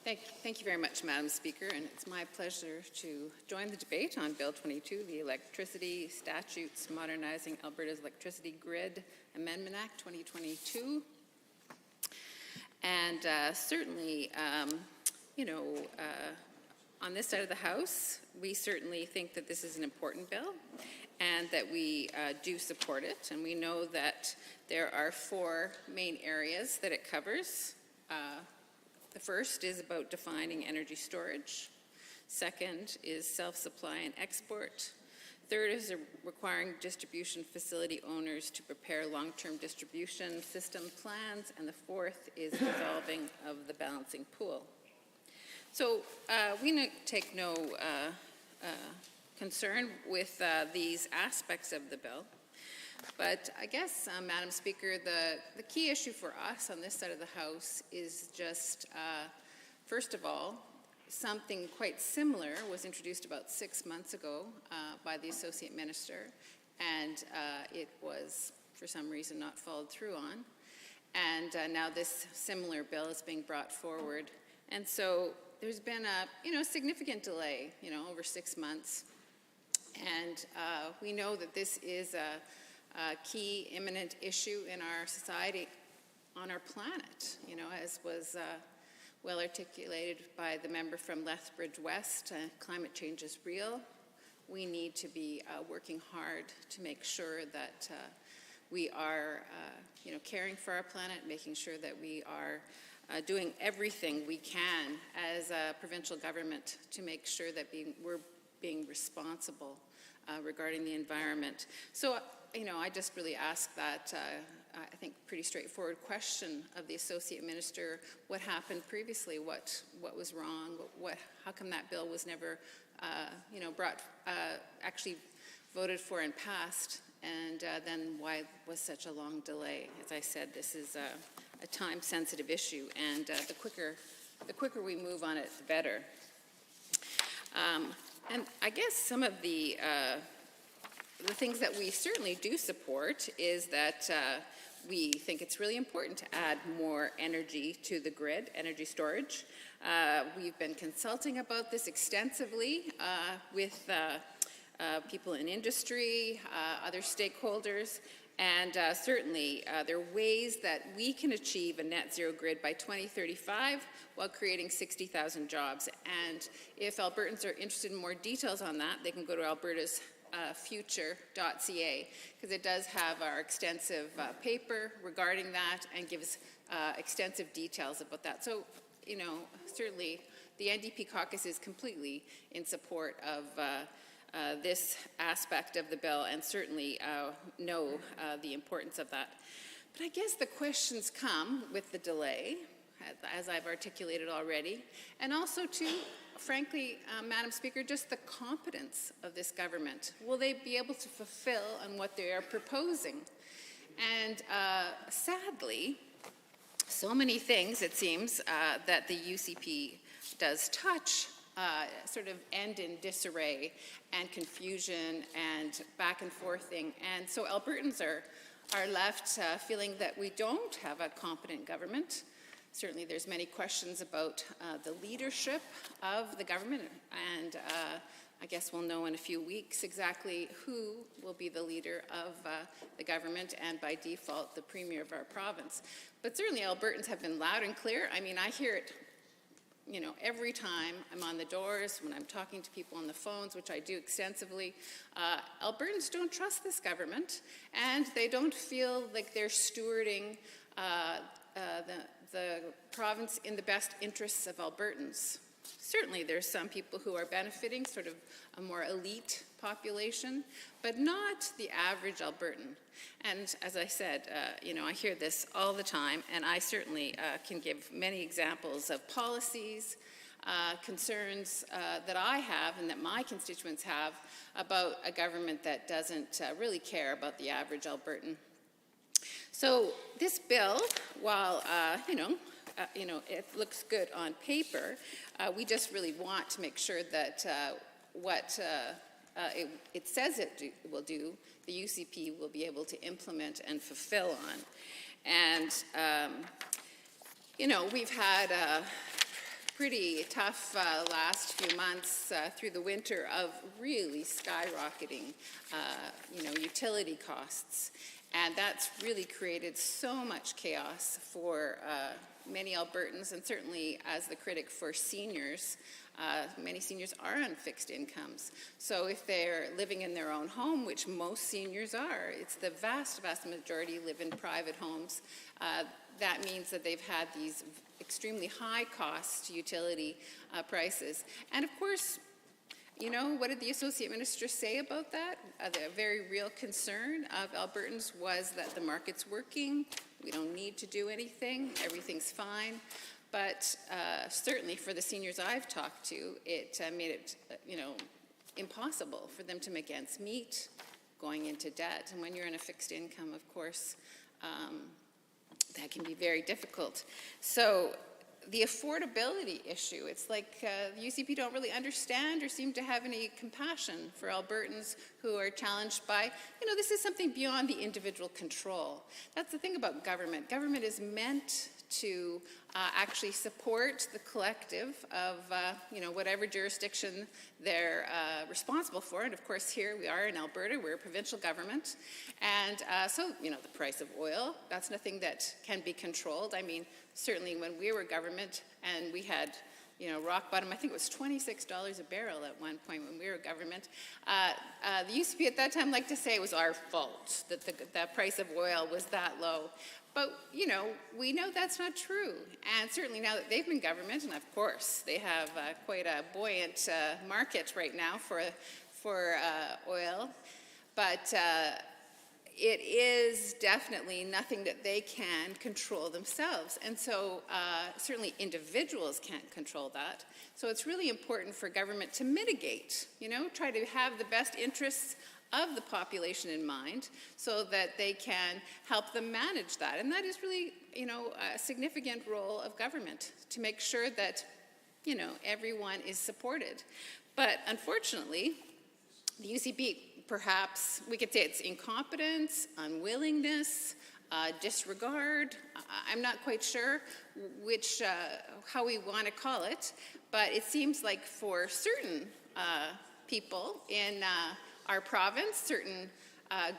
Thank you very much, Madam Speaker, and it's my pleasure to join the debate on Bill 22, the Electricity Statutes Modernizing Alberta's Electricity Grid Amendment Act 2022. And certainly, on this side of the House, we certainly think that this is an important bill and that we do support it. And we know that there are 4 main areas that it covers. The first is about defining energy storage. Second is self-supply and export. Third is requiring distribution facility owners to prepare long-term distribution system plans. And the fourth is dissolving of the balancing pool. So we take no concern with these aspects of the bill. But I guess, Madam Speaker, the key issue for us on this side of the House is just, first of all, something quite similar was introduced about 6 months ago by the Associate Minister, and it was, for some reason, not followed through on. And now this similar bill is being brought forward. And so there's been a significant delay, over 6 months. And we know that this is a key imminent issue in our society, on our planet, as was well articulated by the member from Lethbridge West. Climate change is real. We need to be working hard to make sure that we are caring for our planet, making sure that we are doing everything we can as a provincial government to make sure that we're being responsible regarding the environment. So, I just really ask that, I think, pretty straightforward question of the Associate Minister. What happened previously? What was wrong? How come that bill was never, actually voted for and passed? And then why was such a long delay? As I said, this is a time-sensitive issue, and the quicker we move on it, the better. And I guess some of the things that we certainly do support is that we think it's really important to add more energy to the grid, energy storage. We've been consulting about this extensively with people in industry, other stakeholders, and certainly there are ways that we can achieve a net zero grid by 2035 while creating 60,000 jobs. And if Albertans are interested in more details on that, they can go to Alberta's future.ca, because it does have our extensive paper regarding that and gives extensive details about that. So, certainly the NDP caucus is completely in support of this aspect of the bill, and certainly know the importance of that. But I guess the questions come with the delay, as I've articulated already, and also too, frankly, Madam Speaker, just the competence of this government. Will they be able to fulfill on what they are proposing? And sadly, so many things, it seems, that the UCP does touch sort of end in disarray and confusion and back and forthing. And so Albertans are left feeling that we don't have a competent government. Certainly there's many questions about the leadership of the government, and I guess we'll know in a few weeks exactly who will be the leader of the government, and by default the Premier of our province. But certainly Albertans have been loud and clear. I mean, I hear it every time I'm on the doors, when I'm talking to people on the phones, which I do extensively. Albertans don't trust this government, and they don't feel like they're stewarding the province in the best interests of Albertans. Certainly there's some people who are benefiting, sort of a more elite population, but not the average Albertan. And as I said, I hear this all the time, and I certainly can give many examples of policies, concerns that I have and that my constituents have about a government that doesn't really care about the average Albertan. So this bill, while it looks good on paper, we just really want to make sure that what it says it will do, the UCP will be able to implement and fulfill on. And, you know, we've had a pretty tough last few months through the winter of really skyrocketing, you know, utility costs. And that's really created so much chaos for many Albertans, and certainly as the critic for seniors, many seniors are on fixed incomes. So if they're living in their own home, which most seniors are, it's the vast, vast majority live in private homes, that means that they've had these extremely high cost utility prices. And of course, you know, what did the Associate Minister say about that? The very real concern of Albertans was that the market's working, we don't need to do anything, everything's fine. But certainly for the seniors I've talked to, it made it, you know, impossible for them to make ends meet, going into debt. And when you're in a fixed income, of course, that can be very difficult. So the affordability issue, it's like the UCP don't really understand or seem to have any compassion for Albertans who are challenged by, you know, this is something beyond the individual control. That's the thing about government. Government is meant to actually support the collective of, you know, whatever jurisdiction they're responsible for. And of course, here we are in Alberta, we're a provincial government. And so, you know, the price of oil, that's nothing that can be controlled. I mean, certainly when we were government and we had, you know, rock bottom, I think it was $26 a barrel at one point when we were government. The UCP at that time liked to say it was our fault that the price of oil was that low. But, you know, we know that's not true. And certainly now that they've been government, and of course they have quite a buoyant market right now for oil, but it is definitely nothing that they can control themselves. And so certainly individuals can't control that. So it's really important for government to mitigate, you know, try to have the best interests of the population in mind so that they can help them manage that. And that is really, you know, a significant role of government to make sure that, you know, everyone is supported. But unfortunately, the UCP, perhaps we could say it's incompetence, unwillingness, disregard. I'm not quite sure which, how we want to call it, but it seems like for certain people in our province, certain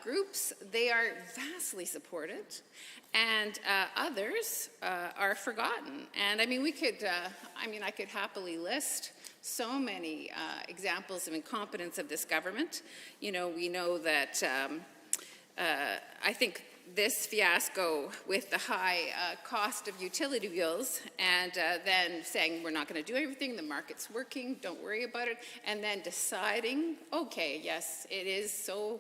groups, they are vastly supported, and others are forgotten. And I mean, we could, I could happily list so many examples of incompetence of this government. You know, we know that I think this fiasco with the high cost of utility bills and then saying we're not going to do everything, the market's working, don't worry about it, and then deciding, okay, yes, it is so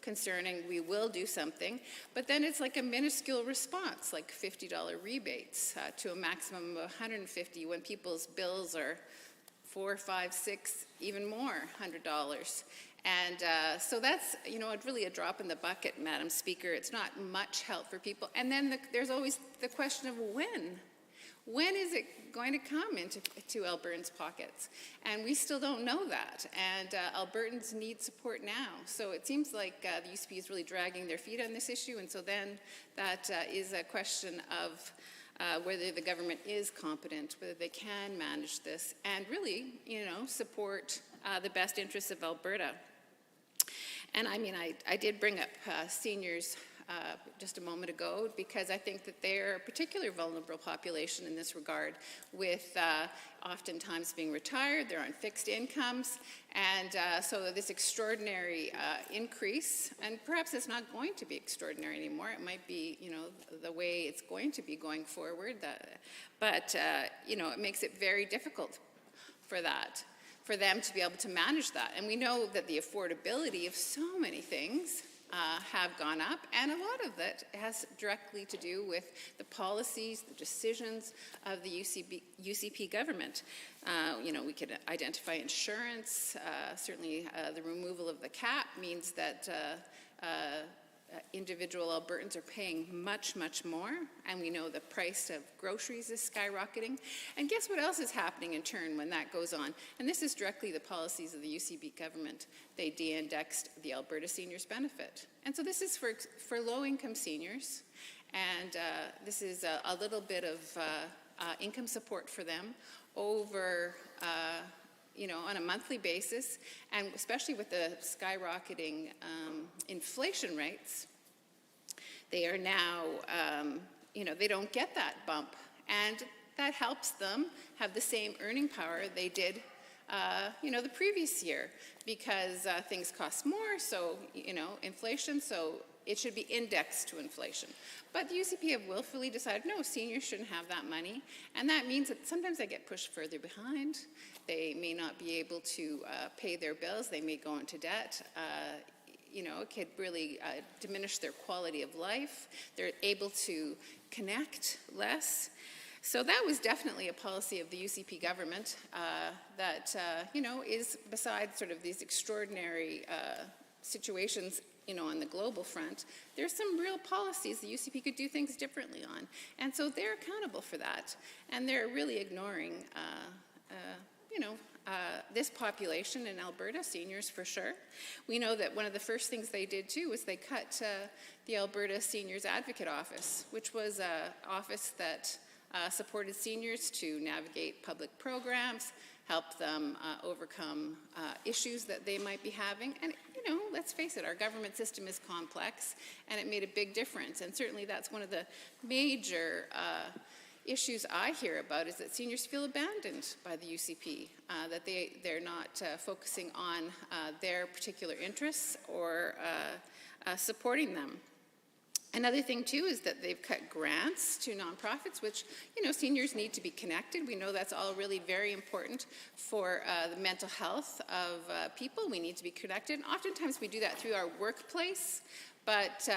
concerning, we will do something, but then it's like a minuscule response, like $50 rebates to a maximum of $150 when people's bills are $4, $5, $6, even more $100. And so that's, you know, really a drop in the bucket, Madam Speaker. It's not much help for people. And then there's always the question of when. When is it going to come into Albertans' pockets? And we still don't know that. And Albertans need support now. So it seems like the UCP is really dragging their feet on this issue. And so then that is a question of whether the government is competent, whether they can manage this, and really, you know, support the best interests of Alberta. And I mean, I did bring up seniors just a moment ago because I think that they're a particularly vulnerable population in this regard, with oftentimes being retired, they're on fixed incomes, and so this extraordinary increase, and perhaps it's not going to be extraordinary anymore, it might be, you know, the way it's going to be going forward, but you know, it makes it very difficult for them to be able to manage that. And we know that the affordability of so many things have gone up, and a lot of that has directly to do with the policies, the decisions of the UCP government. You know, we could identify insurance. Certainly the removal of the cap means that individual Albertans are paying much, much more, and we know the price of groceries is skyrocketing. And guess what else is happening in turn when that goes on? And this is directly the policies of the UCP government. They de-indexed the Alberta Seniors Benefit. And so this is for low-income seniors, And this is a little bit of income support for them over, on a monthly basis, and especially with the skyrocketing inflation rates, they are now, they don't get that bump. And that helps them have the same earning power they did, the previous year, because things cost more, so, inflation, so it should be indexed to inflation. But the UCP have willfully decided, no, seniors shouldn't have that money, and that means that sometimes they get pushed further behind. They may not be able to pay their bills, they may go into debt. It could really diminish their quality of life. They're able to connect less. So that was definitely a policy of the UCP government that, is besides sort of these extraordinary situations, on the global front, there's some real policies the UCP could do things differently on. And so they're accountable for that. And they're really ignoring, this population in Alberta, seniors for sure. We know that one of the first things they did too was they cut the Alberta Seniors Advocate Office, which was an office that supported seniors to navigate public programs, help them overcome issues that they might be having. And, let's face it, our government system is complex, and it made a big difference. And certainly that's one of the major issues I hear about, is that seniors feel abandoned by the UCP, that they're not focusing on their particular interests or supporting them. Another thing, too, is that they've cut grants to nonprofits, which, seniors need to be connected. We know that's all really very important for the mental health of people. We need to be connected. And oftentimes we do that through our workplace. But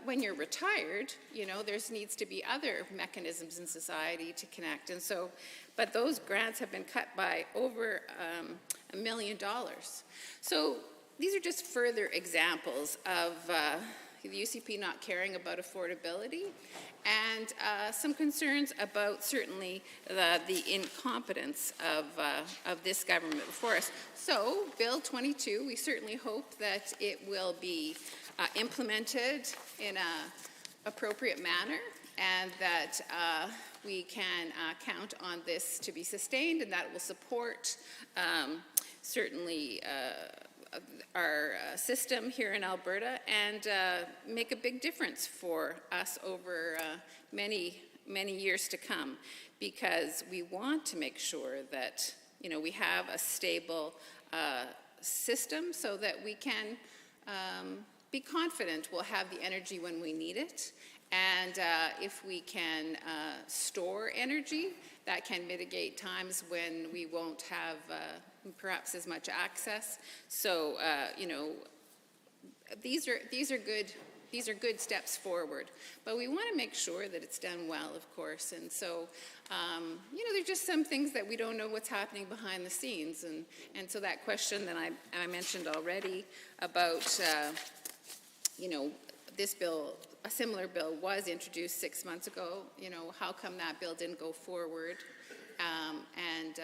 when you're retired, there needs to be other mechanisms in society to connect. And so, but those grants have been cut by over $1 million. So these are just further examples of the UCP not caring about affordability, and some concerns about certainly the incompetence of this government before us. So Bill 22, we certainly hope that it will be implemented in an appropriate manner, and that we can count on this to be sustained, and that it will support certainly our system here in Alberta, and make a big difference for us over many years to come, because we want to make sure that we have a stable system so that we can be confident we'll have the energy when we need it. And if we can store energy, that can mitigate times when we won't have perhaps as much access. So, these are good steps forward. But we want to make sure that it's done well, of course. And so, there's just some things that we don't know what's happening behind the scenes. And so that question that I mentioned already about, this bill, a similar bill was introduced 6 months ago. How come that bill didn't go forward? And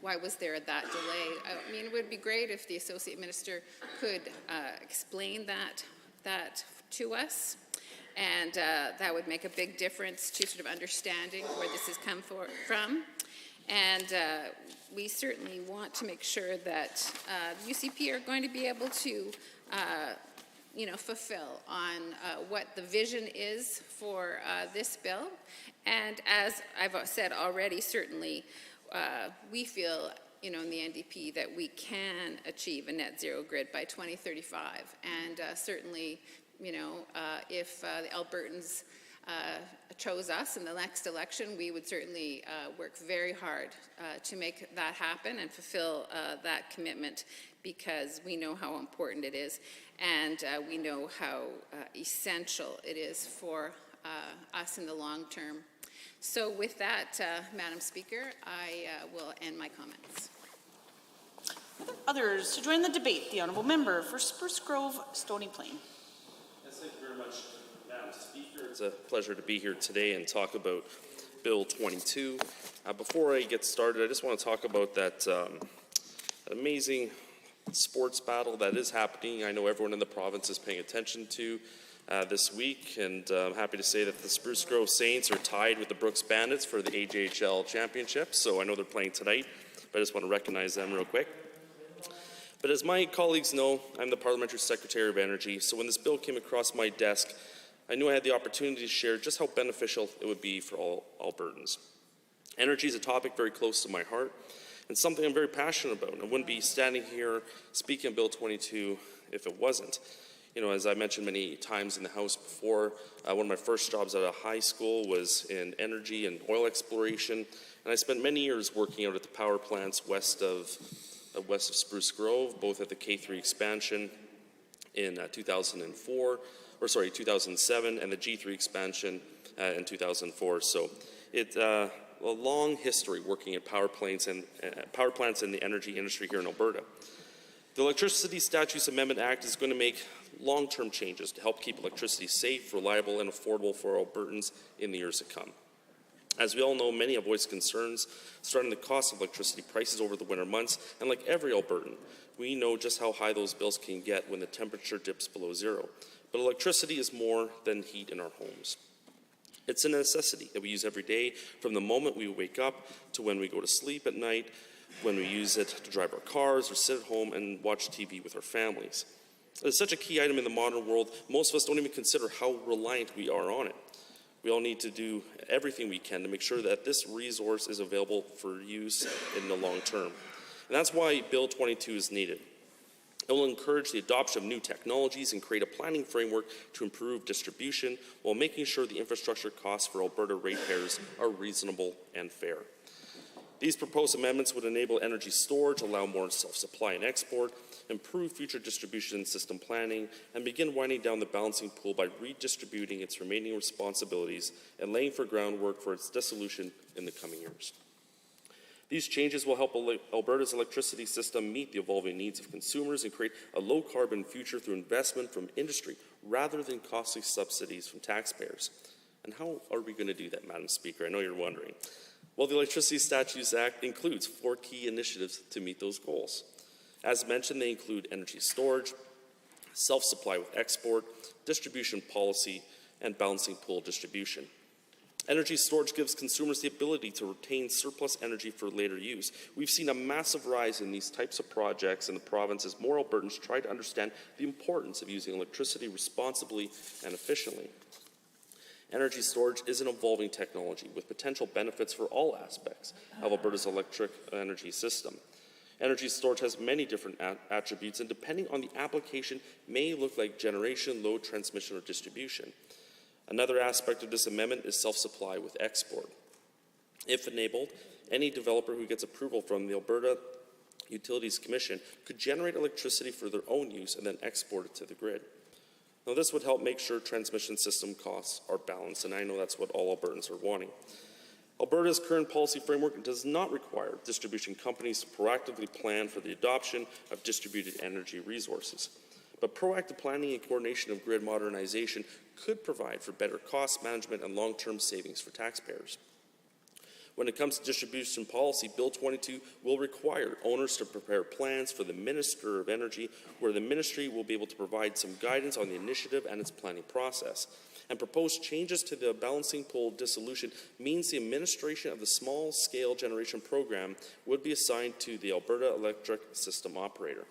why was there that delay? I mean, it would be great if the Associate Minister could explain that to us, and that would make a big difference to sort of understanding where this has come from. And we certainly want to make sure that the UCP are going to be able to fulfill on what the vision is for this bill. And as I've said already, certainly we feel, in the NDP, that we can achieve a net zero grid by 2035. And certainly, if the Albertans chose us in the next election, we would certainly work very hard to make that happen and fulfill that commitment, because we know how important it is, and we know how essential it is for us in the long term. So with that, Madam Speaker, I will end my comments. Others to join the debate, the Honourable Member for Spruce Grove, Stony Plain. Yes, thank you very much, Madam Speaker. It's a pleasure to be here today and talk about Bill 22. Before I get started, I just want to talk about that amazing sports battle that is happening. I know everyone in the province is paying attention to this week, and I'm happy to say that the Spruce Grove Saints are tied with the Brooks Bandits for the AJHL Championship, so I know they're playing tonight, but I just want to recognize them real quick. But as my colleagues know, I'm the Parliamentary Secretary of Energy, so when this bill came across my desk, I knew I had the opportunity to share just how beneficial it would be for all Albertans. Energy is a topic very close to my heart and something I'm very passionate about. And I wouldn't be standing here speaking on Bill 22 if it wasn't. You know, as I mentioned many times in the House before, one of my first jobs out of high school was in energy and oil exploration, and I spent many years working out at the power plants west of Spruce Grove, both at the K3 expansion in 2007, and the G3 expansion in 2004. So it's a long history working at power plants in the energy industry here in Alberta. The Electricity Statutes Amendment Act is going to make long-term changes to help keep electricity safe, reliable, and affordable for Albertans in the years to come. As we all know, many have voiced concerns surrounding the cost of electricity prices over the winter months, and like every Albertan, we know just how high those bills can get when the temperature dips below zero. But electricity is more than heat in our homes. It's a necessity that we use every day, from the moment we wake up to when we go to sleep at night, when we use it to drive our cars or sit at home and watch TV with our families. It's such a key item in the modern world, most of us don't even consider how reliant we are on it. We all need to do everything we can to make sure that this resource is available for use in the long term. And that's why Bill 22 is needed. It will encourage the adoption of new technologies and create a planning framework to improve distribution while making sure the infrastructure costs for Alberta ratepayers are reasonable and fair. These proposed amendments would enable energy storage, allow more self-supply and export, improve future distribution system planning, and begin winding down the balancing pool by redistributing its remaining responsibilities and laying for groundwork for its dissolution in the coming years. These changes will help Alberta's electricity system meet the evolving needs of consumers and create a low-carbon future through investment from industry rather than costly subsidies from taxpayers. And how are we going to do that, Madam Speaker? I know you're wondering. Well, the Electricity Statutes Act includes 4 key initiatives to meet those goals. As mentioned, they include energy storage, self-supply with export, distribution policy, and balancing pool distribution. Energy storage gives consumers the ability to retain surplus energy for later use. We've seen a massive rise in these types of projects in the province as more Albertans try to understand the importance of using electricity responsibly and efficiently. Energy storage is an evolving technology with potential benefits for all aspects of Alberta's electric energy system. Energy storage has many different attributes, and depending on the application, may look like generation, load transmission, or distribution. Another aspect of this amendment is self-supply with export. If enabled, any developer who gets approval from the Alberta Utilities Commission could generate electricity for their own use and then export it to the grid. Now, this would help make sure transmission system costs are balanced, and I know that's what all Albertans are wanting. Alberta's current policy framework does not require distribution companies to proactively plan for the adoption of distributed energy resources. But proactive planning and coordination of grid modernization could provide for better cost management and long-term savings for taxpayers. When it comes to distribution policy, Bill 22 will require owners to prepare plans for the Minister of Energy, where the ministry will be able to provide some guidance on the initiative and its planning process. And proposed changes to the balancing pool dissolution means the administration of the small-scale generation program would be assigned to the Alberta Electric System Operator.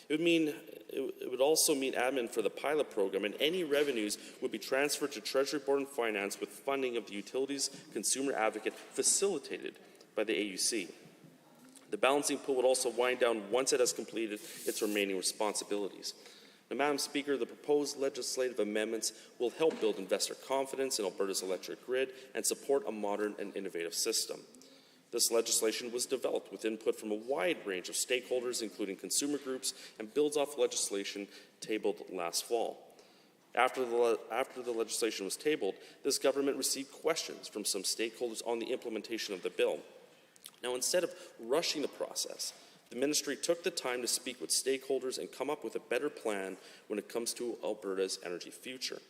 It would also mean admin for the pilot program, and any revenues would be transferred to Treasury Board and Finance with funding of the Utilities Consumer Advocate facilitated by the AUC. The balancing pool would also wind down once it has completed its remaining responsibilities. Now, Madam Speaker, the proposed legislative amendments will help build investor confidence in Alberta's electric grid and support a modern and innovative system. This legislation was developed with input from a wide range of stakeholders, including consumer groups, and builds off legislation tabled last fall. After the legislation was tabled, this government received questions from some stakeholders on the implementation of the bill. Now, instead of rushing the process, the ministry took the time to speak with stakeholders and come up with a better plan when it comes to Alberta's energy future.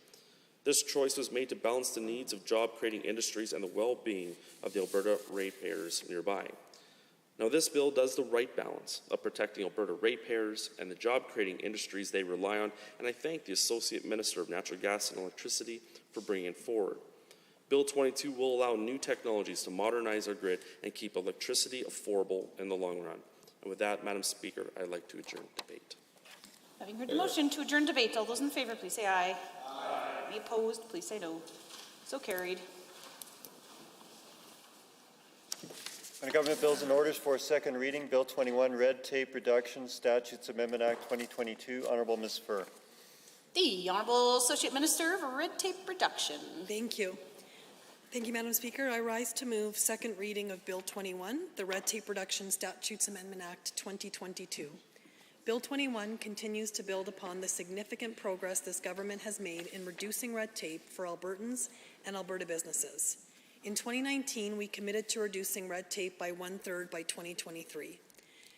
This choice was made to balance the needs of job-creating industries and the well-being of the Alberta ratepayers nearby. Now, this bill does the right balance of protecting Alberta ratepayers and the job-creating industries they rely on, and I thank the Associate Minister of Natural Gas and Electricity for bringing it forward. Bill 22 will allow new technologies to modernize our grid and keep electricity affordable in the long run. And with that, Madam Speaker, I'd like to adjourn debate. Having heard the motion to adjourn debate, all those in favour, please say aye. Aye. Any opposed, please say no. So carried. On government bills and orders for second reading, Bill 21, Red Tape Reduction Statutes Amendment Act 2022. Honourable Ms. Furr. The Honourable Associate Minister for Red Tape Reduction. Thank you. Thank you, Madam Speaker. I rise to move second reading of Bill 21, the Red Tape Reduction Statutes Amendment Act 2022. Bill 21 continues to build upon the significant progress this government has made in reducing red tape for Albertans and Alberta businesses. In 2019, we committed to reducing red tape by 1/3 by 2023.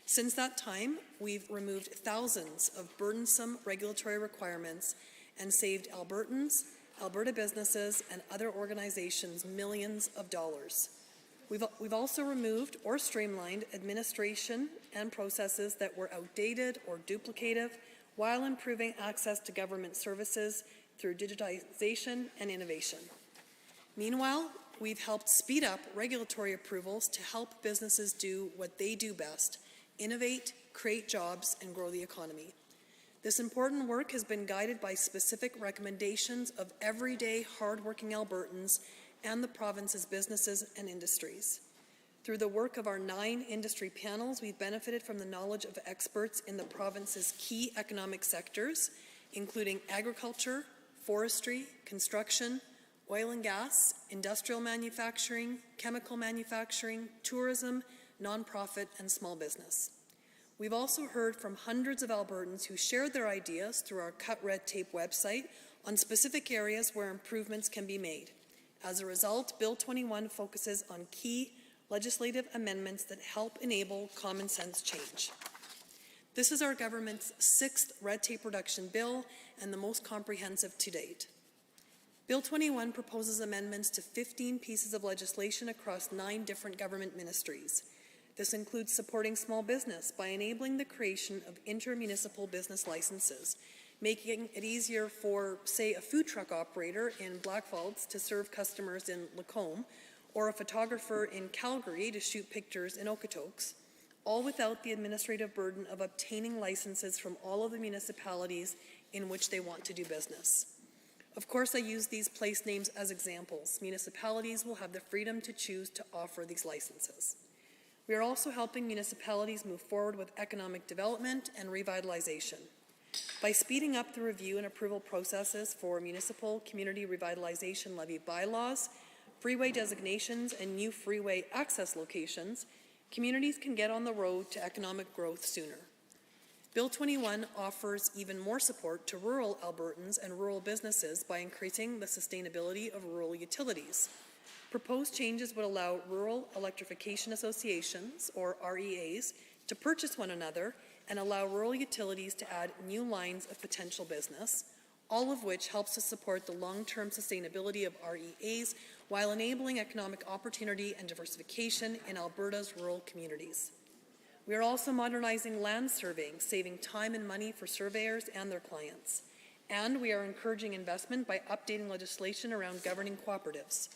Since that time, we've removed thousands of burdensome regulatory requirements and saved Albertans, Alberta businesses, and other organizations millions of dollars. We've also removed or streamlined administration and processes that were outdated or duplicative while improving access to government services through digitization and innovation. Meanwhile, we've helped speed up regulatory approvals to help businesses do what they do best: innovate, create jobs, and grow the economy. This important work has been guided by specific recommendations of everyday hardworking Albertans and the province's businesses and industries. Through the work of our 9 industry panels, we've benefited from the knowledge of experts in the province's key economic sectors, including agriculture, forestry, construction, oil and gas, industrial manufacturing, chemical manufacturing, tourism, nonprofit, and small business. We've also heard from hundreds of Albertans who shared their ideas through our Cut Red Tape website on specific areas where improvements can be made. As a result, Bill 21 focuses on key legislative amendments that help enable common sense change. This is our government's 6th red tape reduction bill and the most comprehensive to date. Bill 21 proposes amendments to 15 pieces of legislation across 9 different government ministries. This includes supporting small business by enabling the creation of intermunicipal business licenses, making it easier for, say, a food truck operator in Blackfalds to serve customers in Lacombe, or a photographer in Calgary to shoot pictures in Okotoks, all without the administrative burden of obtaining licenses from all of the municipalities in which they want to do business. Of course, I use these place names as examples. Municipalities will have the freedom to choose to offer these licenses. We are also helping municipalities move forward with economic development and revitalization. By speeding up the review and approval processes for municipal community revitalization levy bylaws, freeway designations, and new freeway access locations, communities can get on the road to economic growth sooner. Bill 21 offers even more support to rural Albertans and rural businesses by increasing the sustainability of rural utilities. Proposed changes would allow rural electrification associations, or REAs, to purchase one another and allow rural utilities to add new lines of potential business, all of which helps to support the long-term sustainability of REAs while enabling economic opportunity and diversification in Alberta's rural communities. We are also modernizing land surveying, saving time and money for surveyors and their clients. And we are encouraging investment by updating legislation around governing cooperatives.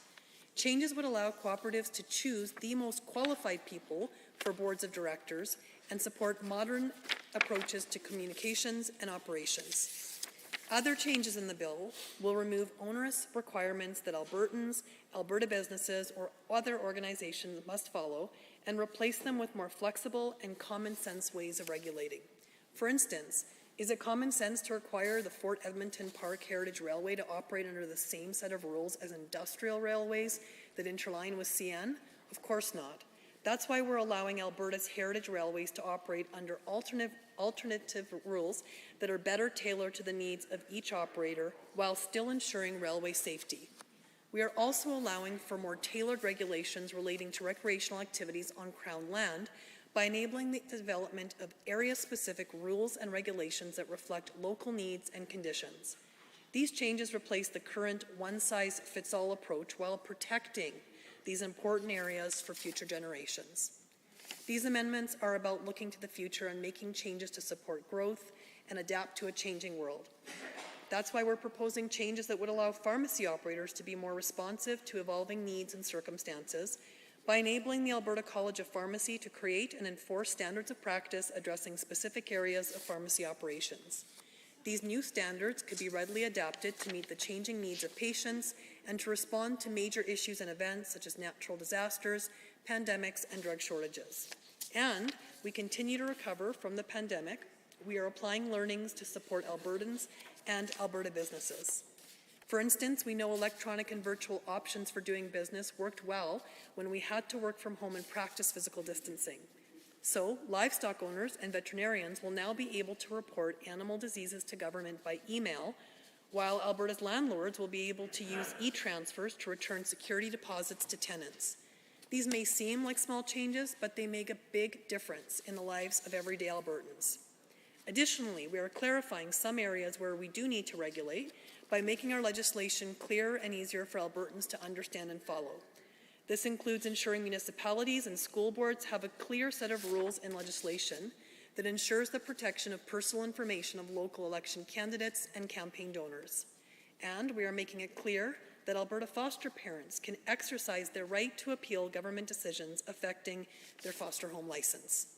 Changes would allow cooperatives to choose the most qualified people for boards of directors and support modern approaches to communications and operations. Other changes in the bill will remove onerous requirements that Albertans, Alberta businesses, or other organizations must follow and replace them with more flexible and common sense ways of regulating. For instance, is it common sense to require the Fort Edmonton Park Heritage Railway to operate under the same set of rules as industrial railways that interline with CN? Of course not. That's why we're allowing Alberta's heritage railways to operate under alternative rules that are better tailored to the needs of each operator while still ensuring railway safety. We are also allowing for more tailored regulations relating to recreational activities on Crown land by enabling the development of area-specific rules and regulations that reflect local needs and conditions. These changes replace the current one-size-fits-all approach while protecting these important areas for future generations. These amendments are about looking to the future and making changes to support growth and adapt to a changing world. That's why we're proposing changes that would allow pharmacy operators to be more responsive to evolving needs and circumstances by enabling the Alberta College of Pharmacy to create and enforce standards of practice addressing specific areas of pharmacy operations. These new standards could be readily adapted to meet the changing needs of patients and to respond to major issues and events such as natural disasters, pandemics, and drug shortages. And we continue to recover from the pandemic. We are applying learnings to support Albertans and Alberta businesses. For instance, we know electronic and virtual options for doing business worked well when we had to work from home and practice physical distancing. So, livestock owners and veterinarians will now be able to report animal diseases to government by email, while Alberta's landlords will be able to use e-transfers to return security deposits to tenants. These may seem like small changes, but they make a big difference in the lives of everyday Albertans. Additionally, we are clarifying some areas where we do need to regulate by making our legislation clearer and easier for Albertans to understand and follow. This includes ensuring municipalities and school boards have a clear set of rules and legislation that ensures the protection of personal information of local election candidates and campaign donors. And we are making it clear that Alberta foster parents can exercise their right to appeal government decisions affecting their foster home license.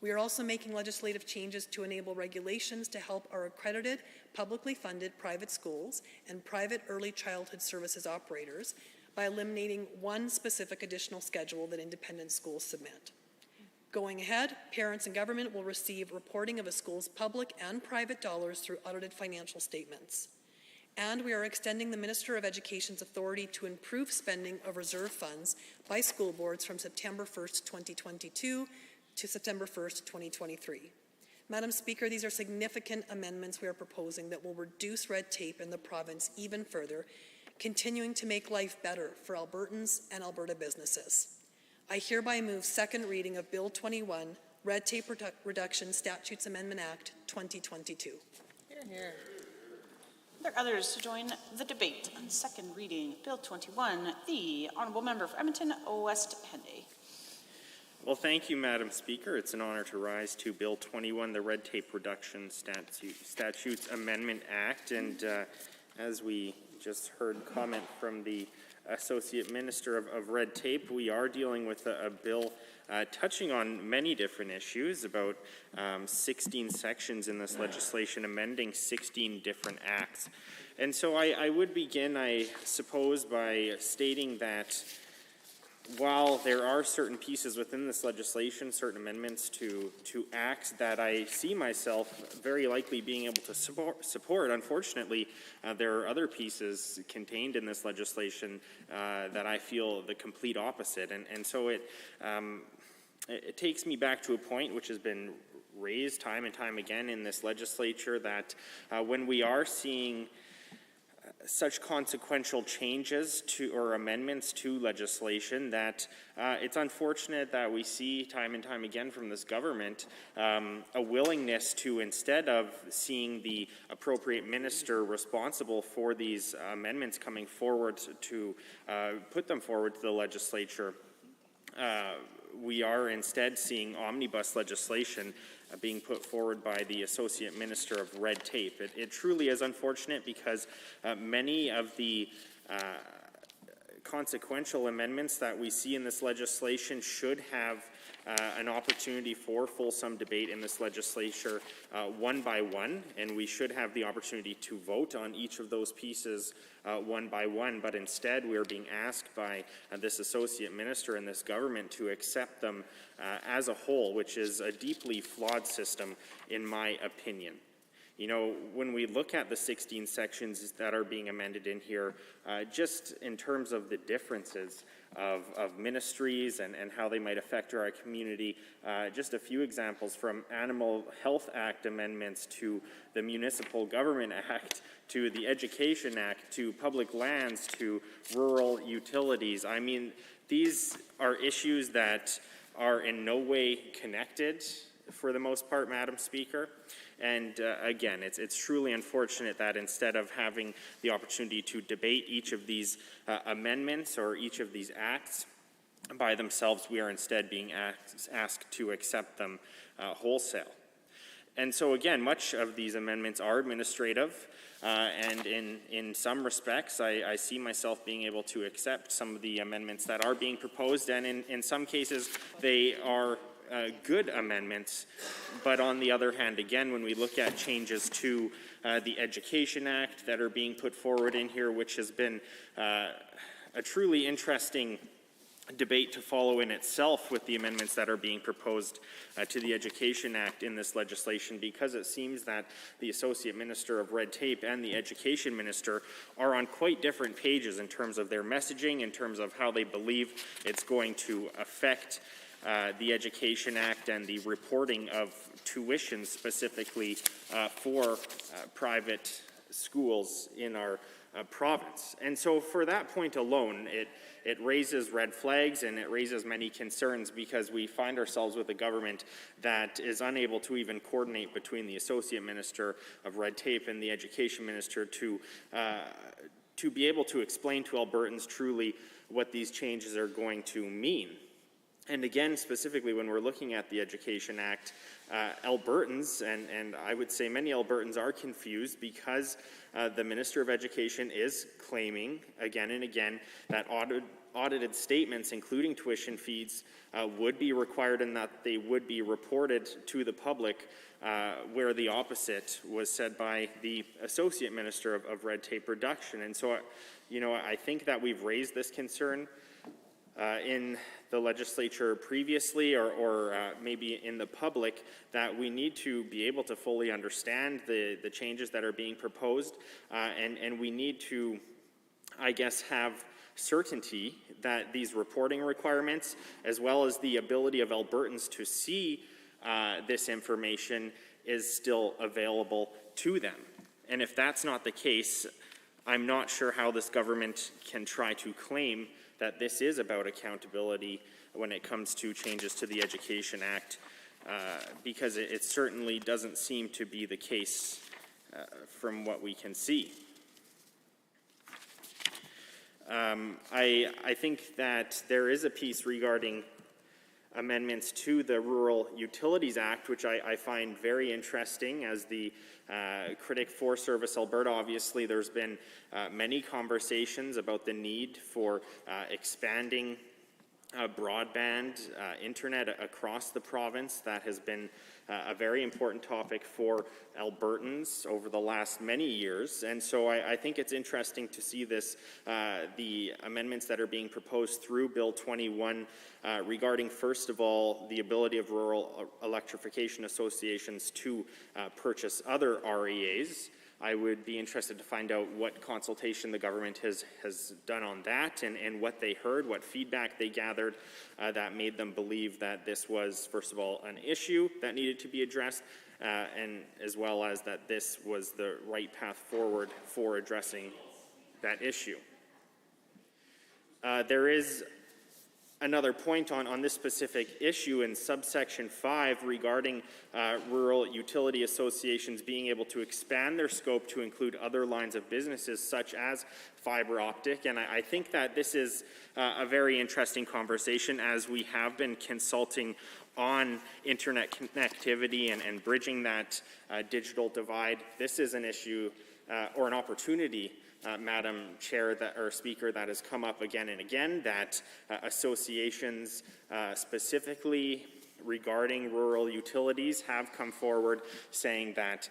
We are also making legislative changes to enable regulations to help our accredited, publicly funded private schools and private early childhood services operators by eliminating one specific additional schedule that independent schools submit. Going ahead, parents and government will receive reporting of a school's public and private dollars through audited financial statements. And we are extending the Minister of Education's authority to improve spending of reserve funds by school boards from September 1st, 2022 to September 1st, 2023. Madam Speaker, these are significant amendments we are proposing that will reduce red tape in the province even further, continuing to make life better for Albertans and Alberta businesses. I hereby move second reading of Bill 21, Red Tape Reduction Statutes Amendment Act 2022. Hear, hear. Are there others to join the debate on second reading Bill 21? The Honourable Member for Edmonton West Henday. Well, thank you, Madam Speaker. It's an honor to rise to Bill 21, the Red Tape Reduction Statutes Amendment Act. And as we just heard comment from the Associate Minister of Red Tape, we are dealing with a bill touching on many different issues, about 16 sections in this legislation, amending 16 different acts. And so I would begin, I suppose, by stating that while there are certain pieces within this legislation, certain amendments to acts that I see myself very likely being able to support, unfortunately, there are other pieces contained in this legislation that I feel the complete opposite. And so it takes me back to a point which has been raised time and time again in this legislature, that when we are seeing such consequential changes to or amendments to legislation, that it's unfortunate that we see time and time again from this government a willingness to, instead of seeing the appropriate minister responsible for these amendments coming forward to put them forward to the legislature, we are instead seeing omnibus legislation being put forward by the Associate Minister of Red Tape. It truly is unfortunate, because many of the consequential amendments that we see in this legislation should have an opportunity for fulsome debate in this legislature one by one, and we should have the opportunity to vote on each of those pieces one by one, but instead we are being asked by this Associate Minister and this government to accept them as a whole, which is a deeply flawed system in my opinion. You know, when we look at the 16 sections that are being amended in here, just in terms of the differences of ministries and how they might affect our community, just a few examples: from Animal Health Act amendments to the Municipal Government Act to the Education Act to public lands to rural utilities. I mean, these are issues that are in no way connected for the most part, Madam Speaker. And again, it's truly unfortunate that instead of having the opportunity to debate each of these amendments or each of these acts, by themselves. We are instead being asked to accept them wholesale. And so again, much of these amendments are administrative, and in some respects, I see myself being able to accept some of the amendments that are being proposed, and in some cases, they are good amendments. But on the other hand, again, when we look at changes to the Education Act that are being put forward in here, which has been a truly interesting debate to follow in itself with the amendments that are being proposed to the Education Act in this legislation, because it seems that the Associate Minister of Red Tape and the Education Minister are on quite different pages in terms of their messaging, in terms of how they believe it's going to affect the Education Act and the reporting of tuition specifically for private schools in our province. And so for that point alone, it raises red flags and it raises many concerns, because we find ourselves with a government that is unable to even coordinate between the Associate Minister of Red Tape and the Education Minister to be able to explain to Albertans truly what these changes are going to mean. And again, specifically when we're looking at the Education Act, Albertans, and I would say many Albertans, are confused because the Minister of Education is claiming again and again that audited statements, including tuition fees, would be required and that they would be reported to the public, where the opposite was said by the Associate Minister of Red Tape Reduction. And so, I think that we've raised this concern in the legislature previously, or maybe in the public, that we need to be able to fully understand the changes that are being proposed, and we need to, I guess, have certainty that these reporting requirements, as well as the ability of Albertans to see this information, is still available to them. And if that's not the case, I'm not sure how this government can try to claim that this is about accountability when it comes to changes to the Education Act, because it certainly doesn't seem to be the case from what we can see. I think that there is a piece regarding amendments to the Rural Utilities Act, which I find very interesting. As the critic for Service Alberta, obviously there's been many conversations about the need for expanding broadband internet across the province. That has been a very important topic for Albertans over the last many years. And so I think it's interesting to see this, the amendments that are being proposed through Bill 21 regarding, first of all, the ability of rural electrification associations to purchase other REAs. I would be interested to find out what consultation the government has done on that, and what they heard, what feedback they gathered that made them believe that this was, first of all, an issue that needed to be addressed, and as well as that this was the right path forward for addressing that issue. There is another point on this specific issue in subsection 5 regarding rural utility associations being able to expand their scope to include other lines of businesses such as fiber optic. And I think that this is a very interesting conversation, as we have been consulting on internet connectivity and bridging that digital divide. This is an issue or an opportunity, Madam Chair, or Speaker, that has come up again and again, that associations specifically regarding rural utilities have come forward saying that,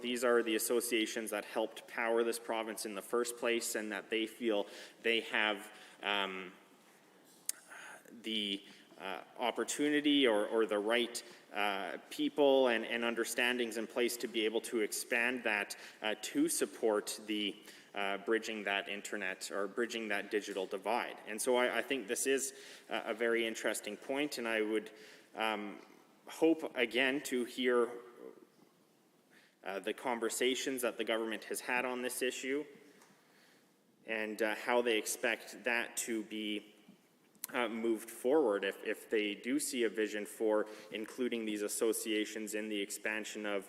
these are the associations that helped power this province in the first place, and that they feel they have the opportunity or the right people and understandings in place to be able to expand that to support the bridging that internet, or bridging that digital divide. And so I think this is a very interesting point, and I would hope again to hear the conversations that the government has had on this issue, and how they expect that to be moved forward if they do see a vision for including these associations in the expansion of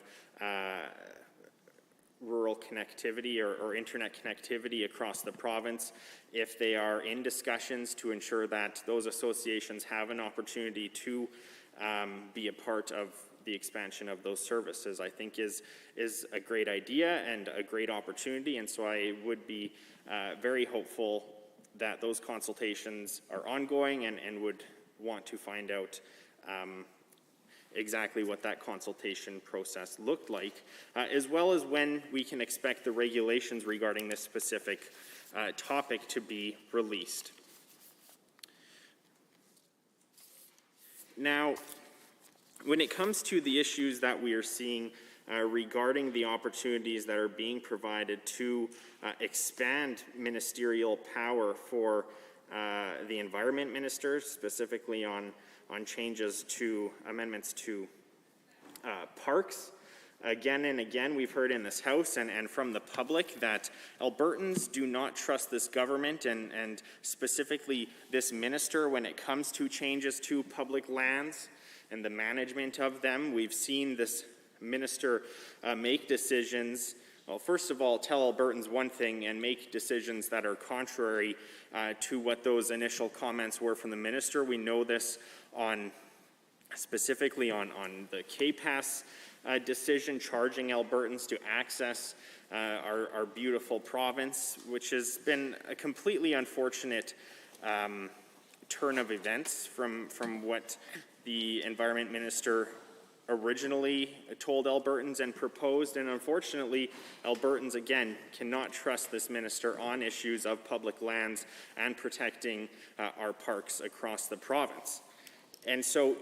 rural connectivity or internet connectivity across the province, if they are in discussions to ensure that those associations have an opportunity to be a part of the expansion of those services, I think is a great idea and a great opportunity. And so I would be very hopeful that those consultations are ongoing and would want to find out exactly what that consultation process looked like, as well as when we can expect the regulations regarding this specific topic to be released. Now, when it comes to the issues that we are seeing regarding the opportunities that are being provided to expand ministerial power for the Environment Minister, specifically on changes to amendments to parks. Again and again, we've heard in this House and from the public that Albertans do not trust this government and specifically this minister when it comes to changes to public lands and the management of them. We've seen this minister make decisions, well, first of all, tell Albertans one thing and make decisions that are contrary to what those initial comments were from the minister. We know this specifically on the K-Pass decision, charging Albertans to access our beautiful province, which has been a completely unfortunate turn of events from what the Environment Minister originally told Albertans and proposed. And unfortunately, Albertans, again, cannot trust this minister on issues of public lands and protecting our parks across the province. And so,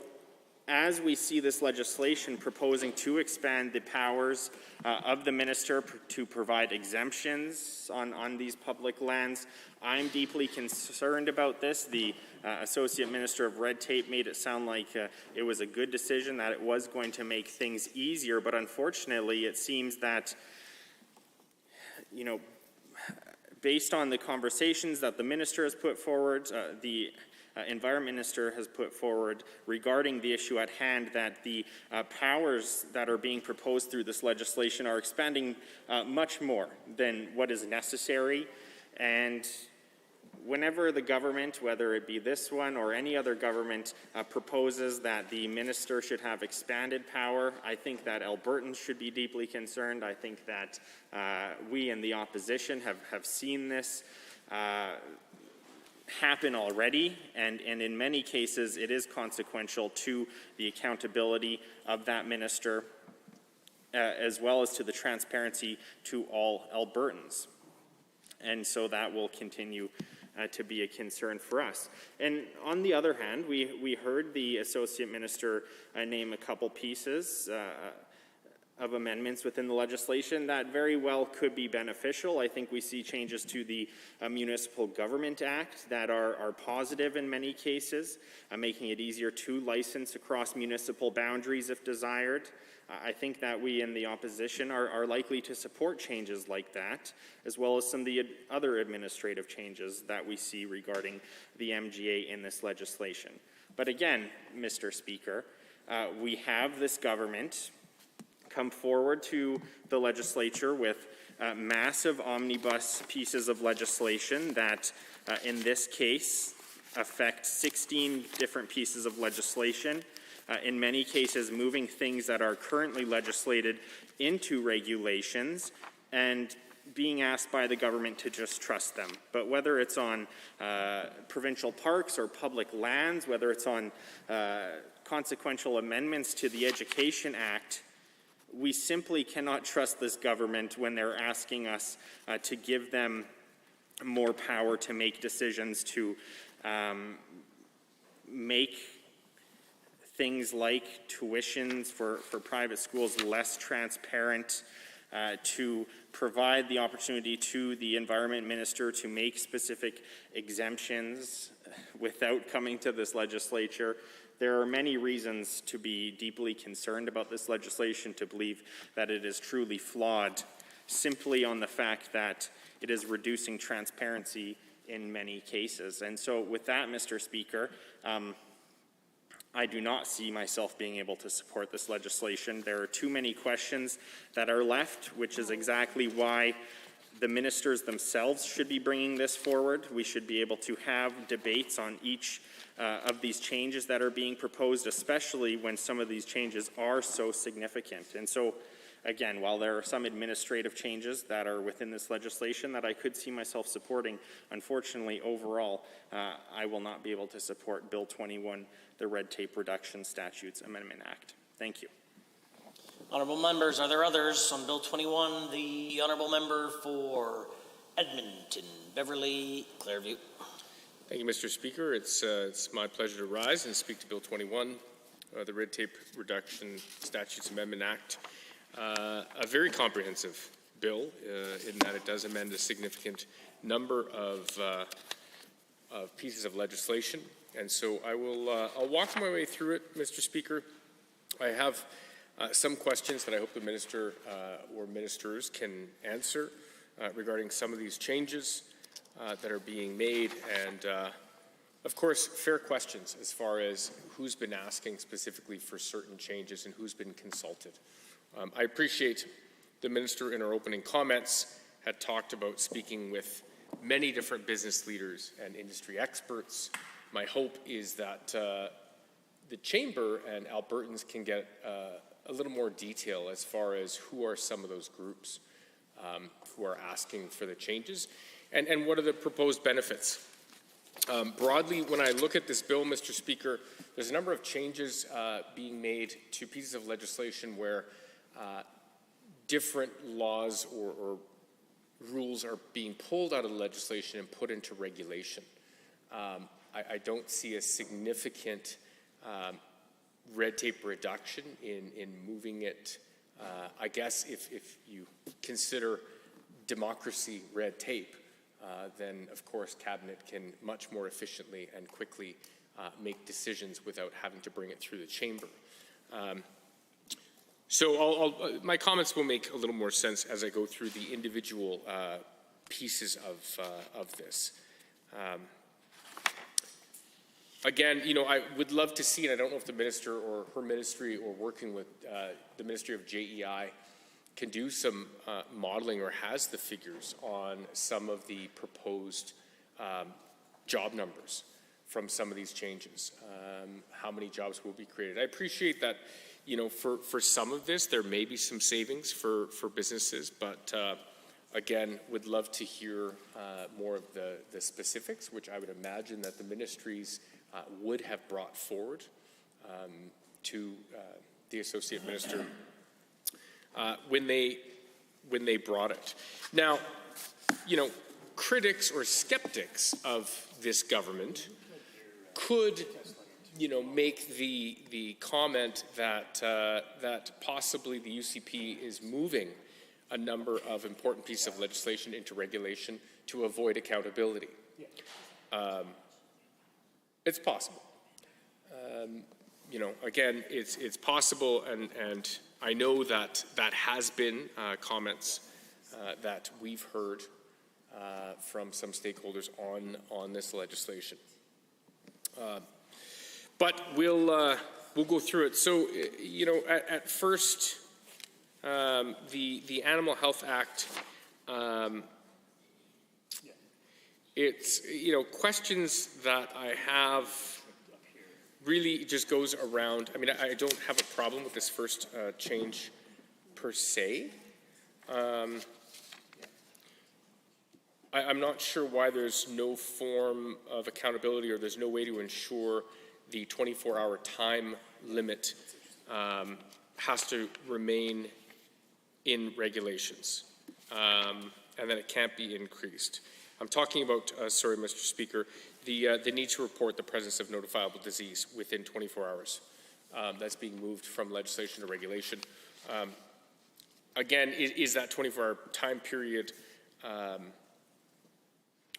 as we see this legislation proposing to expand the powers of the minister to provide exemptions on these public lands, I'm deeply concerned about this. The Associate Minister of Red Tape made it sound like it was a good decision, that it was going to make things easier, but unfortunately it seems that, based on the conversations that the minister has put forward, the Environment Minister has put forward regarding the issue at hand, that the powers that are being proposed through this legislation are expanding much more than what is necessary. And whenever the government, whether it be this one or any other government, proposes that the minister should have expanded power, I think that Albertans should be deeply concerned. I think that we in the opposition have seen this happen already, and in many cases it is consequential to the accountability of that minister, as well as to the transparency to all Albertans. And so that will continue to be a concern for us. And on the other hand, we heard the Associate Minister name a couple pieces of amendments within the legislation that very well could be beneficial. I think we see changes to the Municipal Government Act that are positive in many cases, making it easier to license across municipal boundaries if desired. I think that we in the opposition are likely to support changes like that, as well as some of the other administrative changes that we see regarding the MGA in this legislation. But again, Mr. Speaker, we have this government come forward to the legislature with massive omnibus pieces of legislation that, in this case, affect 16 different pieces of legislation, in many cases moving things that are currently legislated into regulations and being asked by the government to just trust them. But whether it's on provincial parks or public lands, whether it's on consequential amendments to the Education Act, we simply cannot trust this government when they're asking us to give them more power to make decisions, to make things like tuitions for private schools less transparent, to provide the opportunity to the Environment Minister to make specific exemptions without coming to this legislature. There are many reasons to be deeply concerned about this legislation, to believe that it is truly flawed, simply on the fact that it is reducing transparency in many cases. And so with that, Mr. Speaker, I do not see myself being able to support this legislation. There are too many questions that are left, which is exactly why the ministers themselves should be bringing this forward. We should be able to have debates on each of these changes that are being proposed, especially when some of these changes are so significant. And so, again, while there are some administrative changes that are within this legislation that I could see myself supporting, unfortunately, overall, I will not be able to support Bill 21, the Red Tape Reduction Statutes Amendment Act. Thank you. Honourable members, are there others on Bill 21? The Honourable Member for Edmonton, Beverly, Clairview. Thank you, Mr. Speaker. It's my pleasure to rise and speak to Bill 21, the Red Tape Reduction Statutes Amendment Act. A very comprehensive bill in that it does amend a significant number of pieces of legislation. And so I'll walk my way through it, Mr. Speaker. I have some questions that I hope the minister or ministers can answer regarding some of these changes that are being made, and of course, fair questions as far as who's been asking specifically for certain changes and who's been consulted. I appreciate the minister in her opening comments had talked about speaking with many different business leaders and industry experts. My hope is that the Chamber and Albertans can get a little more detail as far as who are some of those groups who are asking for the changes and what are the proposed benefits. Broadly, when I look at this bill, Mr. Speaker, there's a number of changes being made to pieces of legislation where different laws or rules are being pulled out of the legislation and put into regulation. I don't see a significant red tape reduction in moving it. I guess if you consider democracy red tape, then of course Cabinet can much more efficiently and quickly make decisions without having to bring it through the Chamber. So my comments will make a little more sense as I go through the individual pieces of this. Again, you know, I would love to see, and I don't know if the minister or her ministry or working with the Ministry of JEI can do some modeling or has the figures on some of the proposed job numbers from some of these changes, how many jobs will be created. I appreciate that, you know, for some of this, there may be some savings for businesses, but again, would love to hear more of the specifics, which I would imagine that the ministries would have brought forward to the Associate Minister when they brought it. Now, you know, critics or skeptics of this government could, you know, make the comment that that possibly the UCP is moving a number of important pieces of legislation into regulation to avoid accountability. It's possible. You know, again, it's possible, and I know that that has been comments that we've heard from some stakeholders on this legislation. But we'll go through it. So, you know, at first, the Animal Health Act. It's, you know, questions that I have really just goes around. I mean, I don't have a problem with this first change per se. I'm not sure why there's no form of accountability or there's no way to ensure the 24-hour time limit has to remain in regulations and that it can't be increased. I'm talking about, sorry, Mr. Speaker, the need to report the presence of notifiable disease within 24 hours. That's being moved from legislation to regulation. Again, is that 24-hour time period,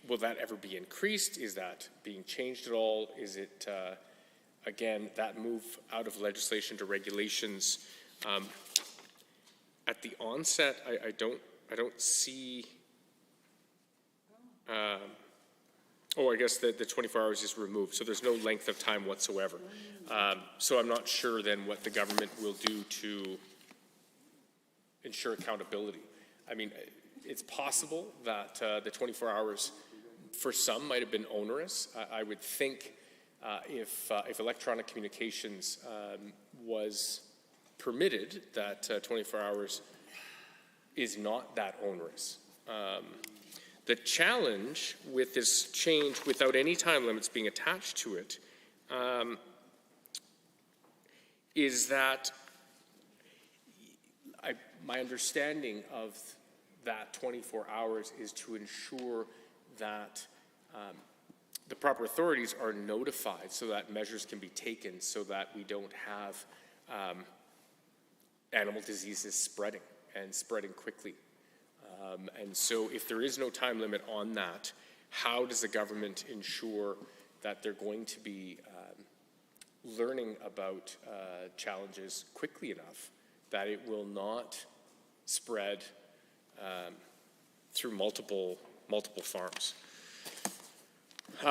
will that ever be increased? Is that being changed at all? Is it, again, that move out of legislation to regulations? At the onset, I don't see Oh, I guess the 24 hours is removed, so there's no length of time whatsoever. So I'm not sure then what the government will do to ensure accountability. I mean, it's possible that the 24 hours for some might have been onerous. I would think if electronic communications was permitted, that 24 hours is not that onerous. The challenge with this change, without any time limits being attached to it, is that my understanding of that 24 hours is to ensure that the proper authorities are notified so that measures can be taken so that we don't have animal diseases spreading and spreading quickly. And so if there is no time limit on that, how does the government ensure that they're going to be learning about challenges quickly enough that it will not spread through multiple farms?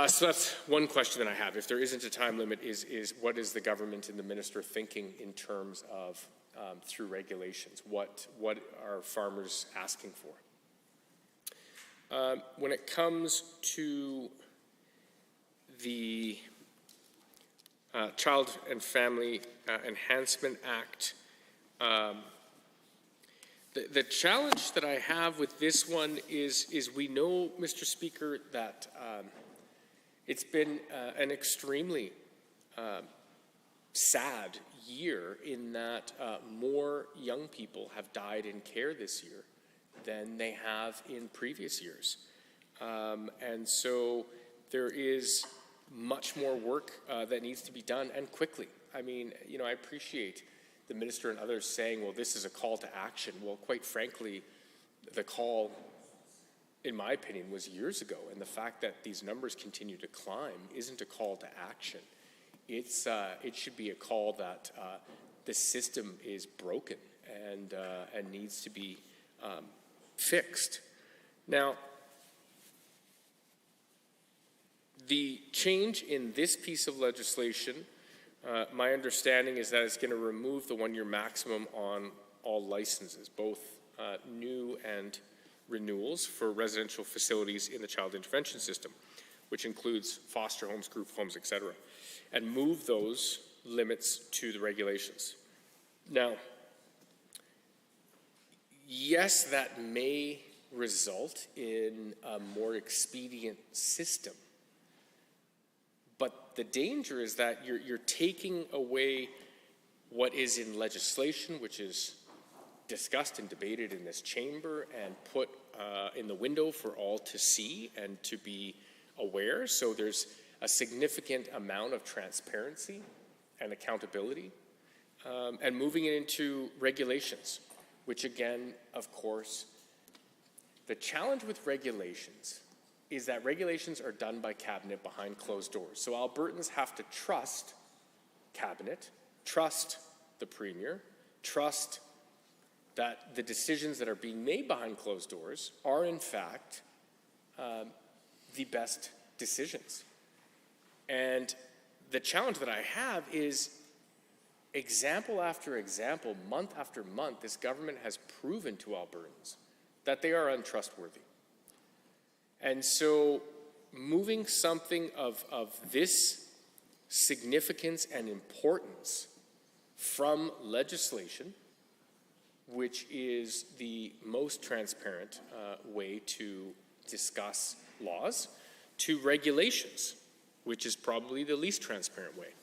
So that's one question that I have. If there isn't a time limit, is what is the government and the minister thinking in terms of through regulations? What are farmers asking for? When it comes to the Child and Family Enhancement Act, the challenge that I have with this one is we know, Mr. Speaker, that it's been an extremely sad year in that more young people have died in care this year than they have in previous years. And so there is much more work that needs to be done, and quickly. I mean, you know, I appreciate the minister and others saying, well, this is a call to action. Well, quite frankly, the call, in my opinion, was years ago, and the fact that these numbers continue to climb isn't a call to action. It should be a call that the system is broken and needs to be fixed. Now, the change in this piece of legislation, my understanding is that it's going to remove the one-year maximum on all licenses, both new and renewals for residential facilities in the child intervention system, which includes foster homes, group homes, etc., and move those limits to the regulations. Now, yes, that may result in a more expedient system, but the danger is that you're taking away what is in legislation, which is discussed and debated in this chamber and put in the window for all to see and to be aware. So there's a significant amount of transparency and accountability, and moving it into regulations, which again, of course, the challenge with regulations is that regulations are done by cabinet behind closed doors. So Albertans have to trust cabinet, trust the premier, trust that the decisions that are being made behind closed doors are in fact the best decisions. And the challenge that I have is example after example, month after month, this government has proven to Albertans that they are untrustworthy. And so moving something of this significance and importance from legislation, which is the most transparent way to discuss laws, to regulations, which is probably the least transparent way,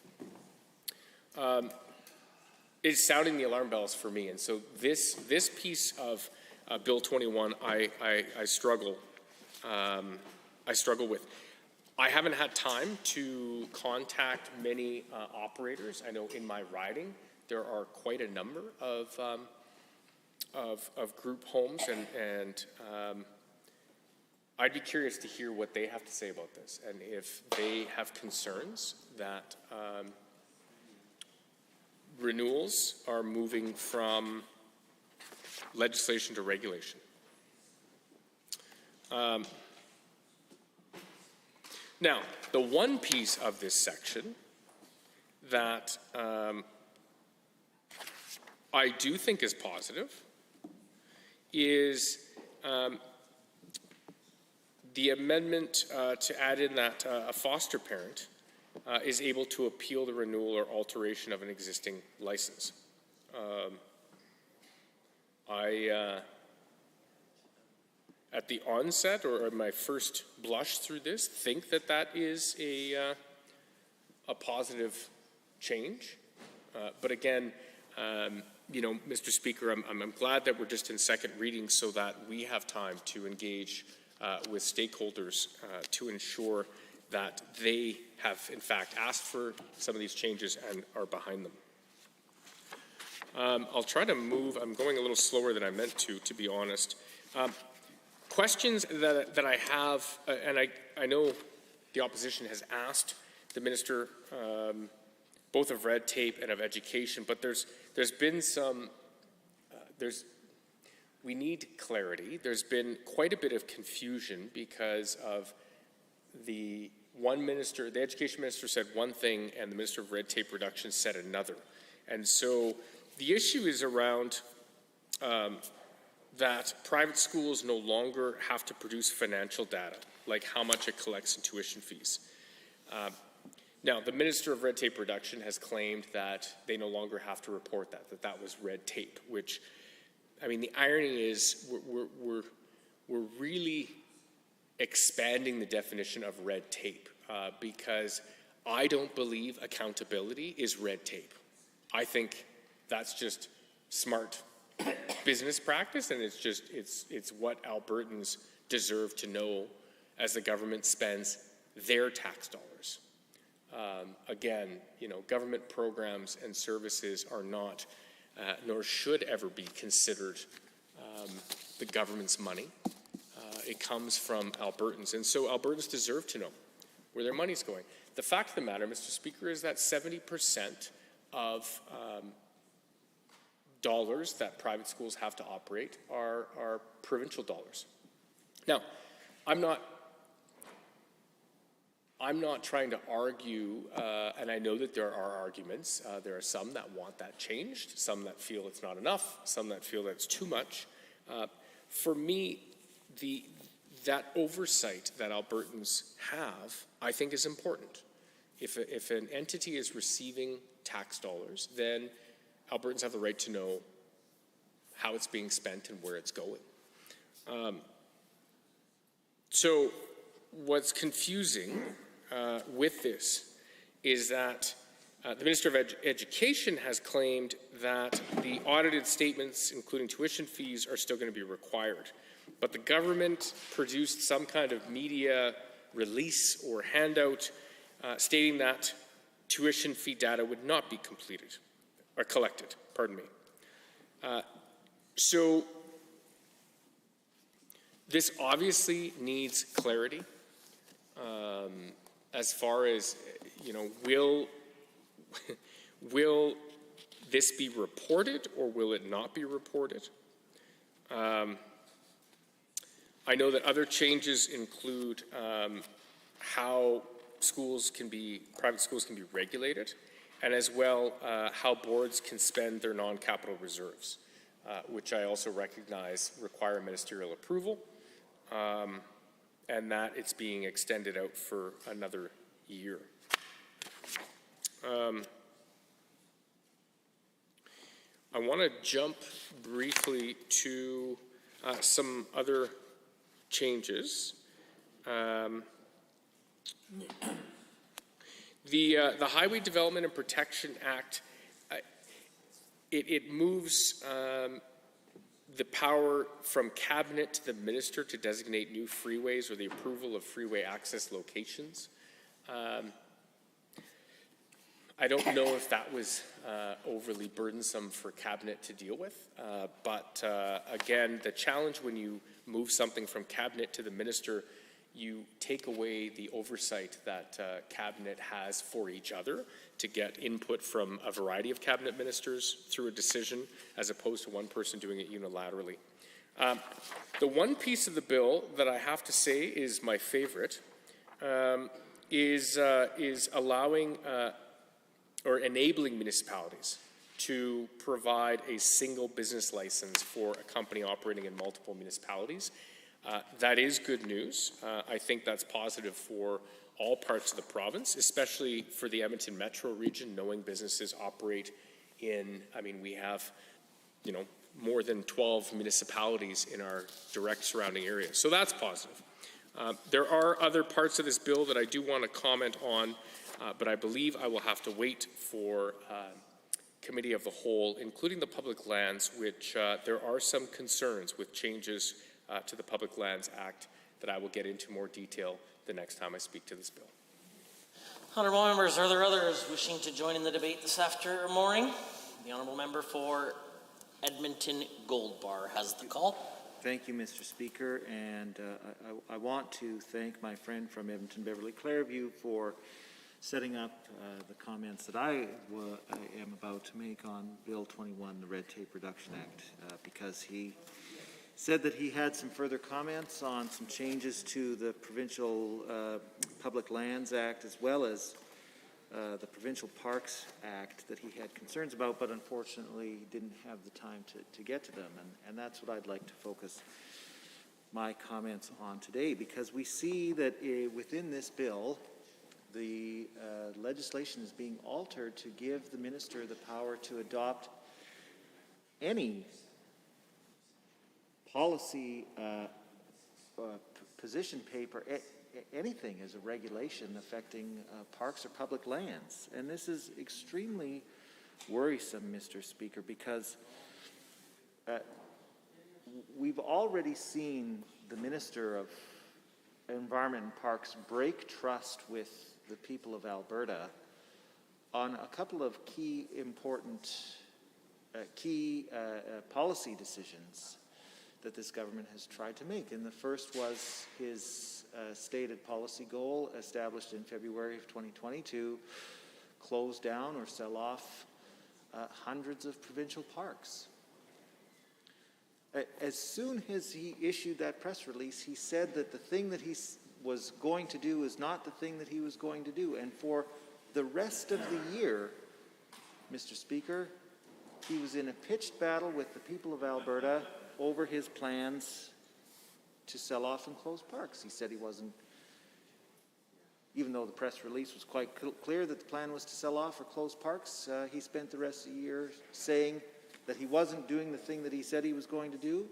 is sounding the alarm bells for me. And so this piece of Bill 21, I struggle with. I haven't had time to contact many operators. I know in my riding there are quite a number of group homes, and I'd be curious to hear what they have to say about this, and if they have concerns that renewals are moving from legislation to regulation. Now, the one piece of this section that I do think is positive is the amendment to add in that a foster parent is able to appeal the renewal or alteration of an existing license. At the onset, or my first blush through this, think that that is a positive change. But again, you know, Mr. Speaker, I'm glad that we're just in second reading so that we have time to engage with stakeholders to ensure that they have, in fact, asked for some of these changes and are behind them. I'll try to move. I'm going a little slower than I meant to be honest. Questions that I have, and I know the opposition has asked the Minister both of red tape and of education, but there's been some, we need clarity. There's been quite a bit of confusion because of the one minister, the education minister said one thing and the Minister of Red Tape Reduction said another. And so the issue is around that private schools no longer have to produce financial data, like how much it collects in tuition fees. Now, the Minister of Red Tape Reduction has claimed that they no longer have to report that was red tape, which, I mean, the irony is we're really expanding the definition of red tape because I don't believe accountability is red tape. I think that's just smart business practice, and it's what Albertans deserve to know as the government spends their tax dollars. Again, you know, government programs and services are not, nor should ever be considered the government's money. It comes from Albertans, and so Albertans deserve to know where their money's going. The fact of the matter, Mr. Speaker, is that 70% of dollars that private schools have to operate are provincial dollars. Now, I'm not trying to argue, and I know that there are arguments. There are some that want that changed, some that feel it's not enough, some that feel that it's too much. For me, that oversight that Albertans have, I think, is important. If an entity is receiving tax dollars, then Albertans have the right to know how it's being spent and where it's going. So what's confusing with this is that the Minister of Education has claimed that the audited statements, including tuition fees, are still going to be required. But the government produced some kind of media release or handout stating that tuition fee data would not be completed or collected, pardon me. So this obviously needs clarity as far as, you know, will this be reported or will it not be reported? I know that other changes include how private schools can be regulated, and as well how boards can spend their non-capital reserves, which I also recognize require ministerial approval, and that it's being extended out for another year. I want to jump briefly to some other changes. The Highway Development and Protection Act, it moves the power from Cabinet to the Minister to designate new freeways or the approval of freeway access locations. I don't know if that was overly burdensome for Cabinet to deal with, but again, the challenge when you move something from Cabinet to the Minister, you take away the oversight that Cabinet has for each other to get input from a variety of Cabinet ministers through a decision as opposed to one person doing it unilaterally. The one piece of the bill that I have to say is my favorite is allowing or enabling municipalities to provide a single business license for a company operating in multiple municipalities. That is good news. I think that's positive for all parts of the province, especially for the Edmonton metro region, knowing businesses operate in, we have, more than 12 municipalities in our direct surrounding area. So that's positive. There are other parts of this bill that I do want to comment on, but I believe I will have to wait for Committee of the Whole, including the Public Lands, which there are some concerns with changes to the Public Lands Act that I will get into more detail the next time I speak to this bill. Honourable members, are there others wishing to join in the debate this morning? The Honourable Member for Edmonton Gold Bar has the call. Thank you, Mr. Speaker, and I want to thank my friend from Edmonton Beverly Clairview for setting up the comments that I am about to make on Bill 21, the Red Tape Reduction Act, because he said that he had some further comments on some changes to the Provincial Public Lands Act as well as the Provincial Parks Act that he had concerns about, but unfortunately didn't have the time to get to them. And that's what I'd like to focus my comments on today, because we see that within this bill, the legislation is being altered to give the minister the power to adopt any policy position paper, anything as a regulation affecting parks or public lands. And this is extremely worrisome, Mr. Speaker, because we've already seen the Minister of Environment and Parks break trust with the people of Alberta on a couple of key important policy decisions that this government has tried to make. And the first was his stated policy goal established in February of 2020 to close down or sell off hundreds of provincial parks. As soon as he issued that press release, he said that the thing that he was going to do is not the thing that he was going to do. And for the rest of the year, Mr. Speaker, he was in a pitched battle with the people of Alberta over his plans to sell off and close parks. He said he wasn't, even though the press release was quite clear that the plan was to sell off or close parks, he spent the rest of the year saying that he wasn't doing the thing that he said he was going to do.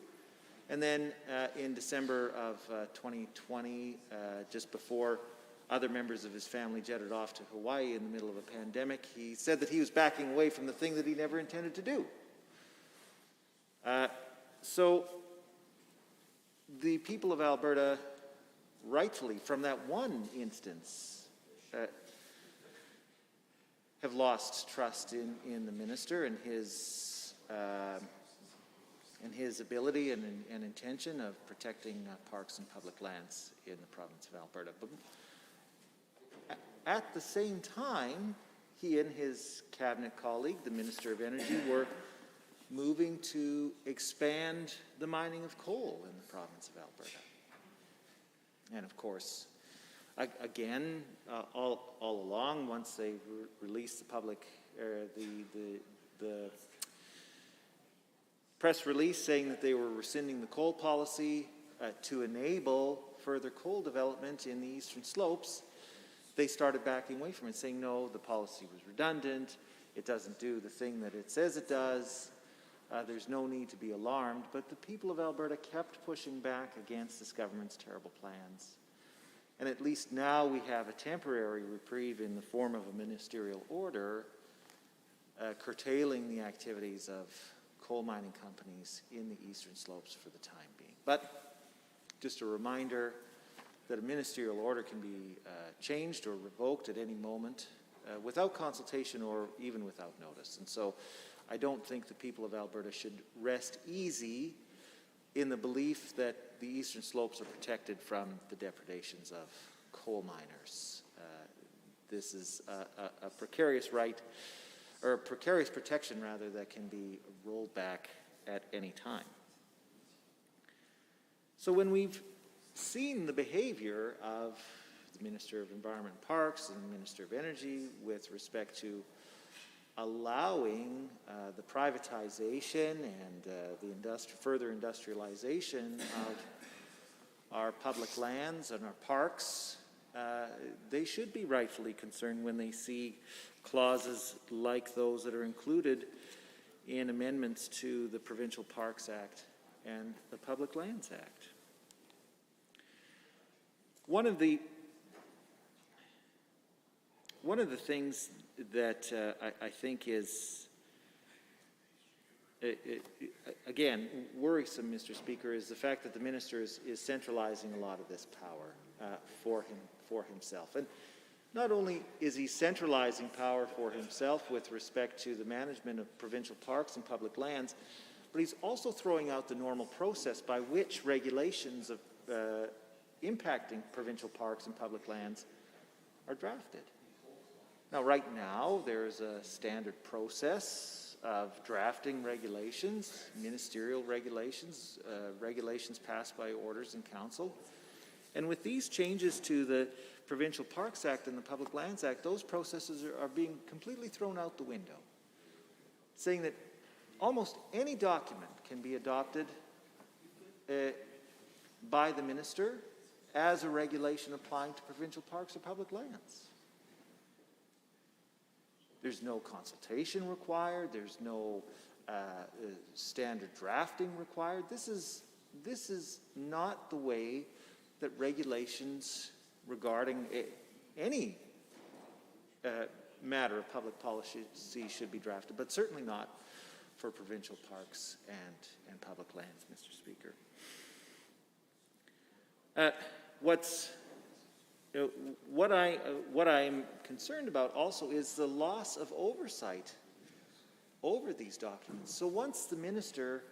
And then in December of 2020, just before other members of his family jetted off to Hawaii in the middle of a pandemic, he said that he was backing away from the thing that he never intended to do. So the people of Alberta, rightfully, from that one instance, have lost trust in the minister and his ability and intention of protecting parks and public lands in the province of Alberta. But at the same time, he and his cabinet colleague, the Minister of Energy, were moving to expand the mining of coal in the province of Alberta. And of course, again, all along, once they released the public, the press release saying that they were rescinding the coal policy to enable further coal development in the eastern slopes, they started backing away from it, saying, no, the policy was redundant, it doesn't do the thing that it says it does, there's no need to be alarmed. But the people of Alberta kept pushing back against this government's terrible plans. And at least now we have a temporary reprieve in the form of a ministerial order curtailing the activities of coal mining companies in the eastern slopes for the time being. But just a reminder that a ministerial order can be changed or revoked at any moment without consultation or even without notice. And so I don't think the people of Alberta should rest easy in the belief that the eastern slopes are protected from the depredations of coal miners. This is a precarious right, or a precarious protection rather, that can be rolled back at any time. So when we've seen the behavior of the the Minister of Environment and Parks and the Minister of Energy with respect to allowing the privatization and the further industrialization of our public lands and our parks. They should be rightfully concerned when they see clauses like those that are included in amendments to the Provincial Parks Act and the Public Lands Act. One of the things that I think is, again, worrisome, Mr. Speaker, is the fact that the minister is centralizing a lot of this power for himself. And not only is he centralizing power for himself with respect to the management of provincial parks and public lands, but he's also throwing out the normal process by which regulations of impacting provincial parks and public lands are drafted. Now, right now, there's a standard process of drafting regulations, ministerial regulations, regulations passed by orders in council. And with these changes to the Provincial Parks Act and the Public Lands Act, those processes are being completely thrown out the window, saying that almost any document can be adopted by the minister as a regulation applying to provincial parks or public lands. There's no consultation required. There's no standard drafting required. This is not the way that regulations regarding any matter of public policy should be drafted, but certainly not for provincial parks and public lands, Mr. Speaker. What I'm concerned about also is the loss of oversight over these documents. So once the minister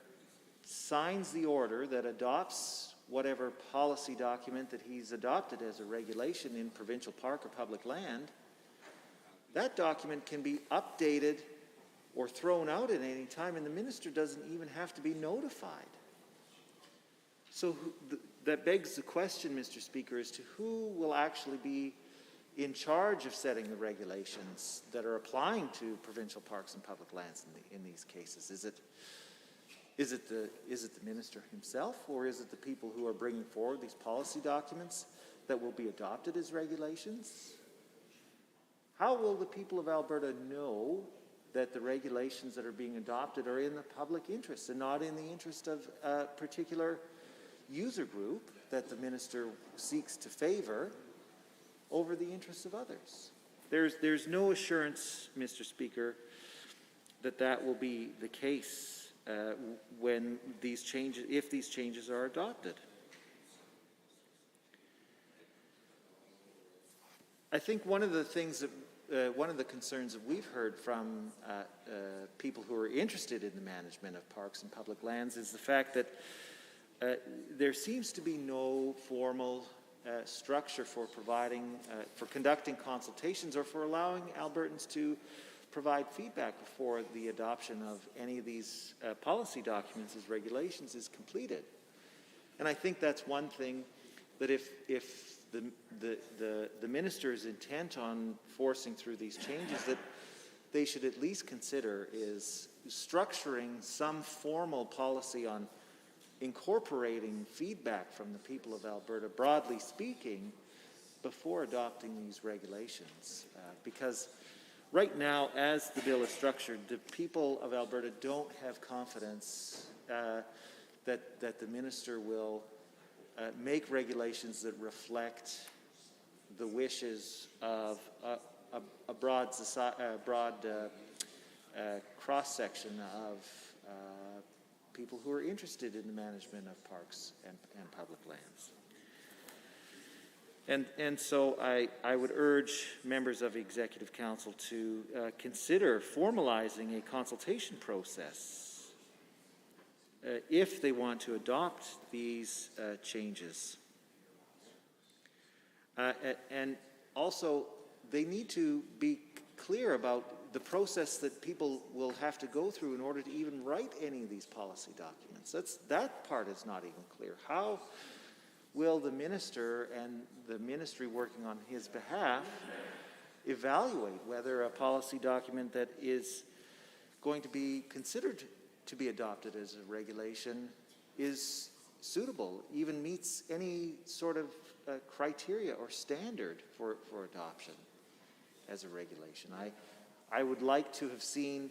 signs the order that adopts whatever policy document that he's adopted as a regulation in provincial park or public land, that document can be updated or thrown out at any time, and the minister doesn't even have to be notified. So that begs the question, Mr. Speaker, as to who will actually be in charge of setting the regulations that are applying to provincial parks and public lands in these cases. Is it the minister himself, or is it the people who are bringing forward these policy documents that will be adopted as regulations? How will the people of Alberta know that the regulations that are being adopted are in the public interest and not in the interest of a particular user group that the minister seeks to favor over the interests of others? There's no assurance, Mr. Speaker, that will be the case when these changes, if these changes are adopted. I think one of the things that one of the concerns that we've heard from people who are interested in the management of parks and public lands is the fact that there seems to be no formal structure for for conducting consultations or for allowing Albertans to provide feedback before the adoption of any of these policy documents as regulations is completed. And I think that's one thing that if the minister is intent on forcing through these changes, that they should at least consider is structuring some formal policy on incorporating feedback from the people of Alberta, broadly speaking, before adopting these regulations. Because right now, as the bill is structured, the people of Alberta don't have confidence that the minister will make regulations that reflect the wishes of a broad cross-section of people who are interested in the management of parks and public lands. And so I would urge members of the Executive Council to consider formalizing a consultation process if they want to adopt these changes. And also, they need to be clear about the process that people will have to go through in order to even write any of these policy documents. That part is not even clear. How will the minister and the ministry working on his behalf evaluate whether a policy document that is going to be considered to be adopted as a regulation is suitable, even meets any sort of criteria or standard for adoption as a regulation. I would like to have seen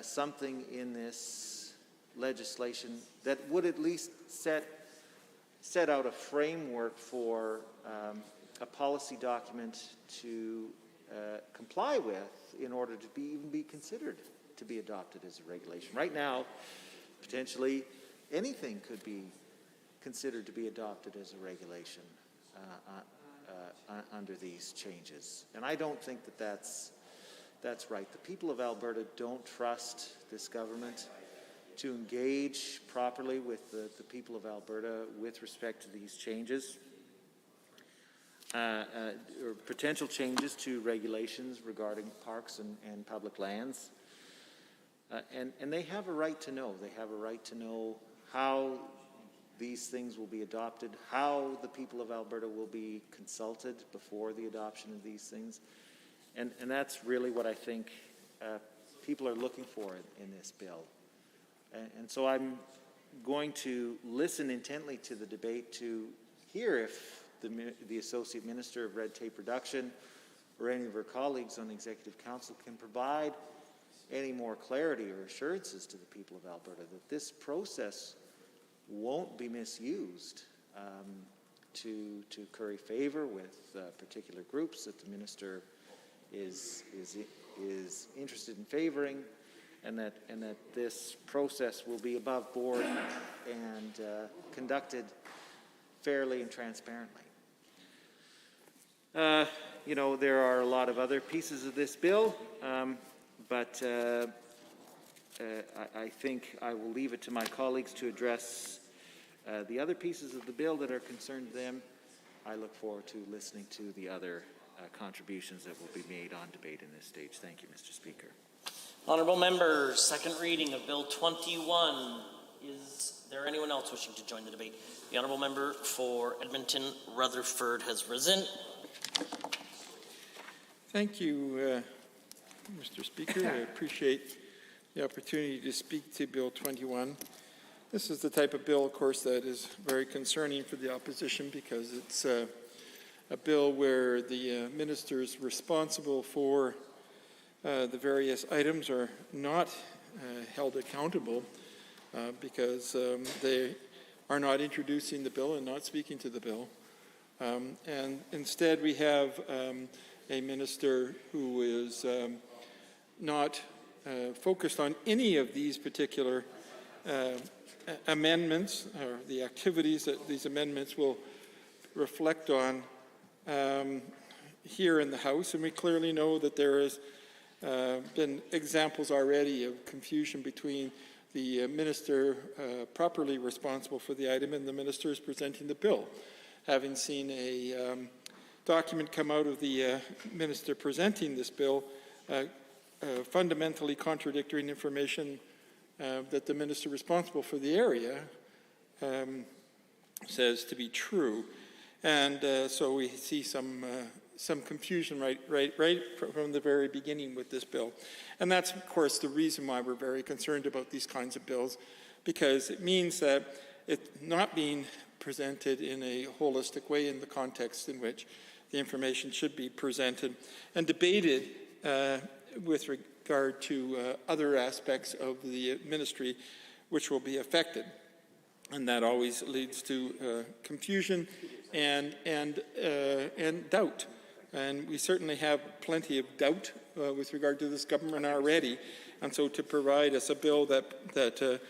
something in this legislation that would at least set out a framework for a policy document to comply with in order to even be considered to be adopted as a regulation. Right now, potentially anything could be considered to be adopted as a regulation under these changes. And I don't think that that's right. The people of Alberta don't trust this government to engage properly with the people of Alberta with respect to these changes, or potential changes to regulations regarding parks and public lands. And they have a right to know. They have a right to know how these things will be adopted, how the people of Alberta will be consulted before the adoption of these things. And that's really what I think people are looking for in this bill. And so I'm going to listen intently to the debate to hear if the Associate Minister of Red Tape Reduction or any of her colleagues on the Executive Council can provide any more clarity or assurances to the people of Alberta that this process won't be misused to curry favor with particular groups that the minister is interested in favoring, and that this process will be above board and conducted fairly and transparently. You know, there are a lot of other pieces of this bill, but I think I will leave it to my colleagues to address the other pieces of the bill that are concerned to them. I look forward to listening to the other contributions that will be made on debate in this stage. Thank you, Mr. Speaker. Honourable members, second reading of Bill 21. Is there anyone else wishing to join the debate? The honourable member for Edmonton Rutherford has risen. Thank you, Mr. Speaker. I appreciate the opportunity to speak to Bill 21. This is the type of bill, of course, that is very concerning for the opposition because it's a bill where the ministers responsible for the various items are not held accountable because they are not introducing the bill and not speaking to the bill. And instead we have a minister who is not focused on any of these particular amendments or the activities that these amendments will reflect on here in the House. And we clearly know that there has been examples already of confusion between the minister properly responsible for the item and the ministers presenting the bill. Having seen a document come out of the minister presenting this bill fundamentally contradicting information that the minister responsible for the area says to be true. And so we see some confusion right from the very beginning with this bill. And that's, of course, the reason why we're very concerned about these kinds of bills, because it means that it's not being presented in a holistic way in the context in which the information should be presented and debated with regard to other aspects of the ministry which will be affected. And that always leads to confusion and doubt. And we certainly have plenty of doubt with regard to this government already. And so to provide us a bill that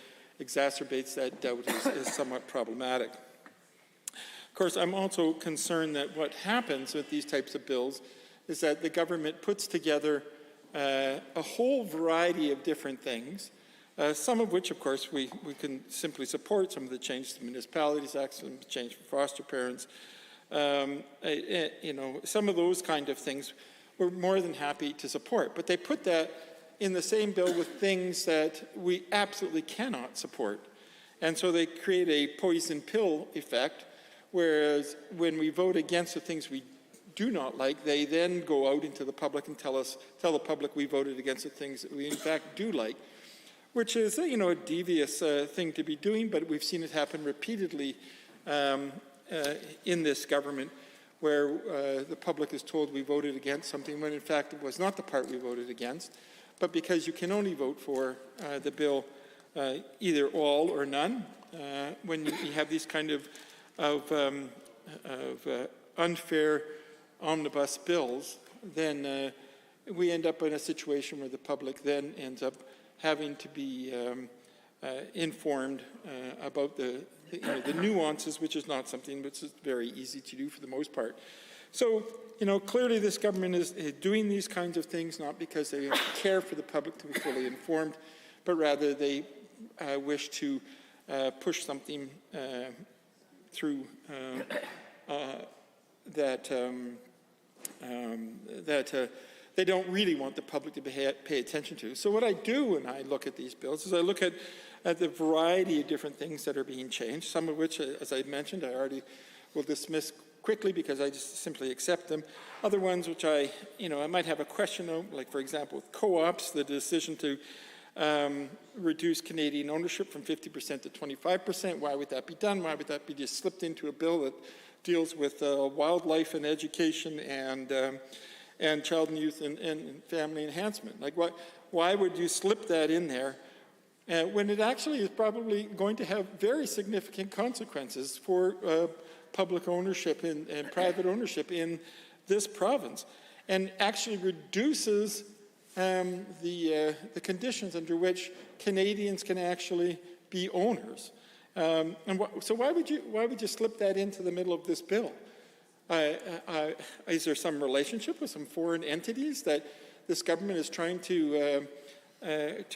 exacerbates that doubt is somewhat problematic. Of course, I'm also concerned that what happens with these types of bills is that the government puts together a whole variety of different things, some of which, of course, we can simply support, some of the changes to the Municipalities Act, some of the change for foster parents, some of those kind of things we're more than happy to support. But they put that in the same bill with things that we absolutely cannot support. And so they create a poison pill effect whereas when we vote against the things we do not like, they then go out into the public and tell the public we voted against the things that we in fact do like, which is, a devious thing to be doing, but we've seen it happen repeatedly in this government, where the public is told we voted against something when in fact it was not the part we voted against, but because you can only vote for the bill either all or none, when you have these kind of unfair omnibus bills, then we end up in a situation where the public then ends up having to be informed about the nuances, which is not something which is very easy to do for the most part. So, clearly this government is doing these kinds of things not because they care for the public to be fully informed, but rather they wish to push something through that they don't really want the public to pay attention to. So what I do when I look at these bills is I look at the variety of different things that are being changed, some of which, as I mentioned, I already will dismiss quickly because I just simply accept them. Other ones which I might have a question on, like for example with co-ops, the decision to reduce Canadian ownership from 50% to 25%. Why would that be done? Why would that be just slipped into a bill that deals with wildlife and education and child and youth and family enhancement? Like, why would you slip that in there when it actually is probably going to have very significant consequences for public ownership and private ownership in this province, and actually reduces the conditions under which Canadians can actually be owners. So why would you slip that into the middle of this bill? Is there some relationship with some foreign entities that this government is trying to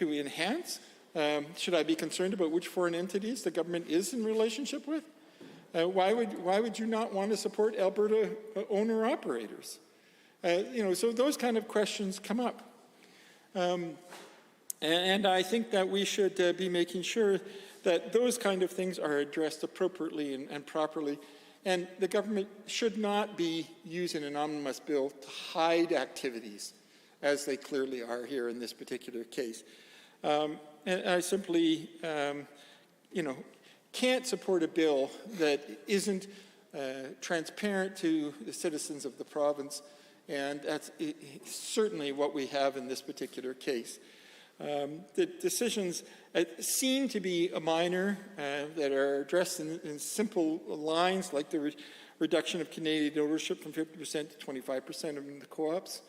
enhance? Should I be concerned about which foreign entities the government is in relationship with? Why would you not want to support Alberta owner-operators? So those kind of questions come up. And I think that we should be making sure that those kind of things are addressed appropriately and properly. And the government should not be using an omnibus bill to hide activities, as they clearly are here in this particular case. And I simply, can't support a bill that isn't transparent to the citizens of the province, and that's certainly what we have in this particular case. The decisions seem to be minor, that are addressed in simple lines, like the reduction of Canadian ownership from 50% to 25% in the co-ops.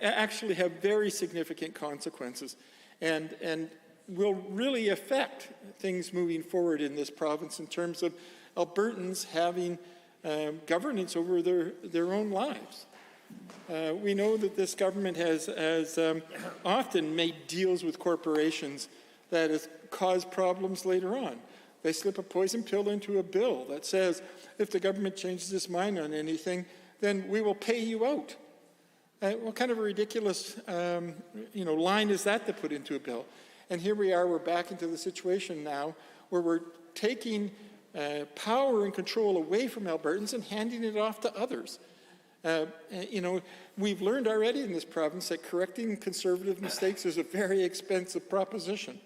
Actually have very significant consequences, and will really affect things moving forward in this province in terms of Albertans having governance over their own lives. We know that this government has often made deals with corporations that has caused problems later on. They slip a poison pill into a bill that says, if the government changes its mind on anything, then we will pay you out. What kind of a ridiculous line is that to put into a bill? And here we are, we're back into the situation now where we're taking power and control away from Albertans and handing it off to others. We've learned already in this province that correcting conservative mistakes is a very expensive proposition.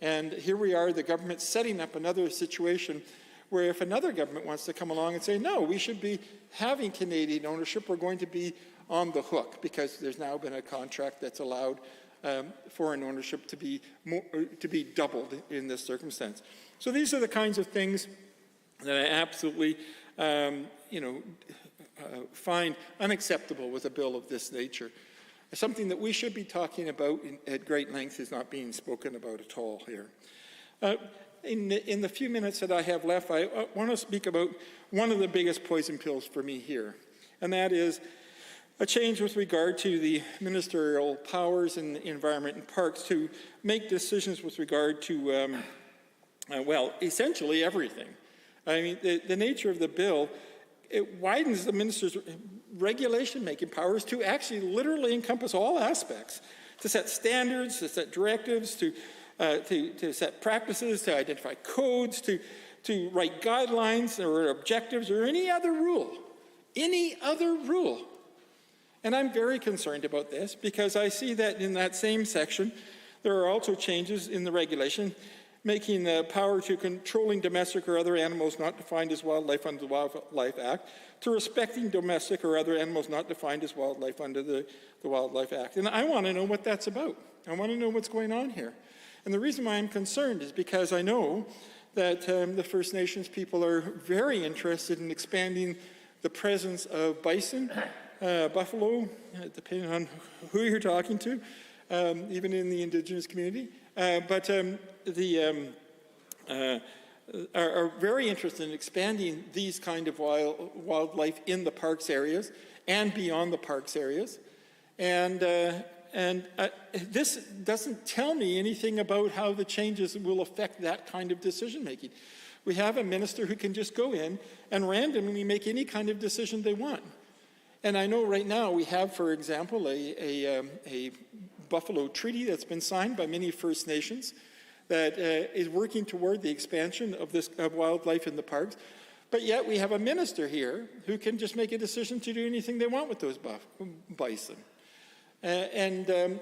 And here we are, the government setting up another situation where if another government wants to come along and say, no, we should be having Canadian ownership, we're going to be on the hook because there's now been a contract that's allowed foreign ownership to be doubled in this circumstance. So these are the kinds of things that I absolutely, find unacceptable with a bill of this nature. Something that we should be talking about at great length is not being spoken about at all here. In the few minutes that I have left, I want to speak about one of the biggest poison pills for me here, and that is a change with regard to the ministerial powers in the environment and parks to make decisions with regard to, essentially everything. I mean, the nature of the bill, it widens the minister's regulation-making powers to actually literally encompass all aspects, to set standards, to set directives, to to set practices, to identify codes, to write guidelines or objectives or any other rule. Any other rule. And I'm very concerned about this because I see that in that same section, there are also changes in the regulation making the power to controlling domestic or other animals not defined as wildlife under the Wildlife Act to respecting domestic or other animals not defined as wildlife under the Wildlife Act. And I want to know what that's about. I want to know what's going on here. And the reason why I'm concerned is because I know that the First Nations people are very interested in expanding the presence of bison, buffalo, depending on who you're talking to, even in the Indigenous community, are very interested in expanding these kind of wildlife in the parks areas and beyond the parks areas. And this doesn't tell me anything about how the changes will affect that kind of decision making. We have a minister who can just go in and randomly make any kind of decision they want. And I know right now we have, for example, a buffalo treaty that's been signed by many First Nations that is working toward the expansion of wildlife in the parks. But yet we have a minister here who can just make a decision to do anything they want with those bison.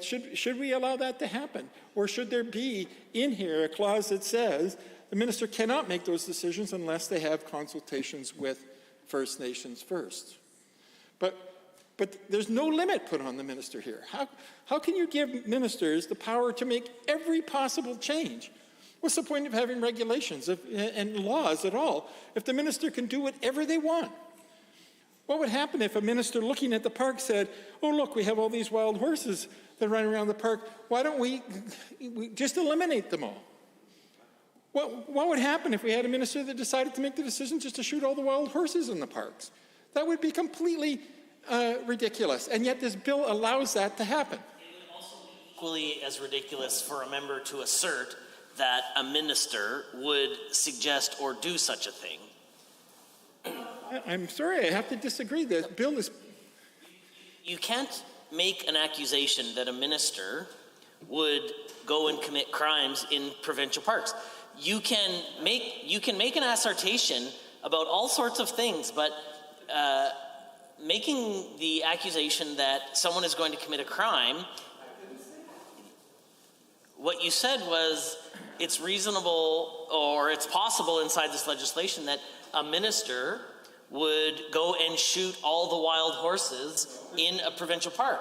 Should we allow that to happen? Or should there be in here a clause that says the minister cannot make those decisions unless they have consultations with First Nations first? But there's no limit put on the minister here. How can you give ministers the power to make every possible change? What's the point of having regulations and laws at all if the minister can do whatever they want? What would happen if a minister looking at the park said, oh, look, we have all these wild horses that run around the park. Why don't we just eliminate them all? What would happen if we had a minister that decided to make the decision just to shoot all the wild horses in the parks? That would be completely ridiculous. And yet this bill allows that to happen. It would also be equally as ridiculous for a member to assert that a minister would suggest or do such a thing. I'm sorry, I have to disagree. The bill is... You can't make an accusation that a minister would go and commit crimes in provincial parks. You can make an assertion about all sorts of things, but making the accusation that someone is going to commit a crime, what you said was it's reasonable or it's possible inside this legislation that a minister would go and shoot all the wild horses in a provincial park.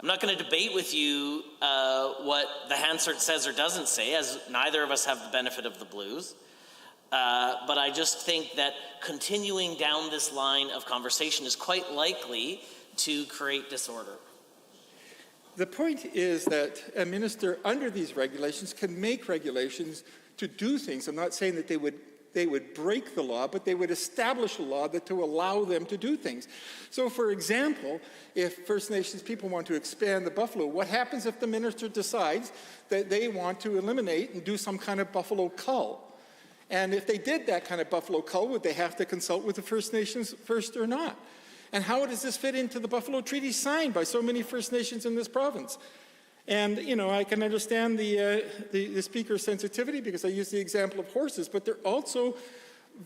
I'm not going to debate with you what the Hansard says or doesn't say, as neither of us have the benefit of the blues. But I just think that continuing down this line of conversation is quite likely to create disorder. The point is that a minister under these regulations can make regulations to do things. I'm not saying that they would break the law, but they would establish a law to allow them to do things. So, for example, if First Nations people want to expand the buffalo, what happens if the minister decides that they want to eliminate and do some kind of buffalo cull? And if they did that kind of buffalo cull, would they have to consult with the First Nations first or not? And how does this fit into the Buffalo Treaty signed by so many First Nations in this province? And, you know, I can understand the speaker's sensitivity because I use the example of horses, but they're also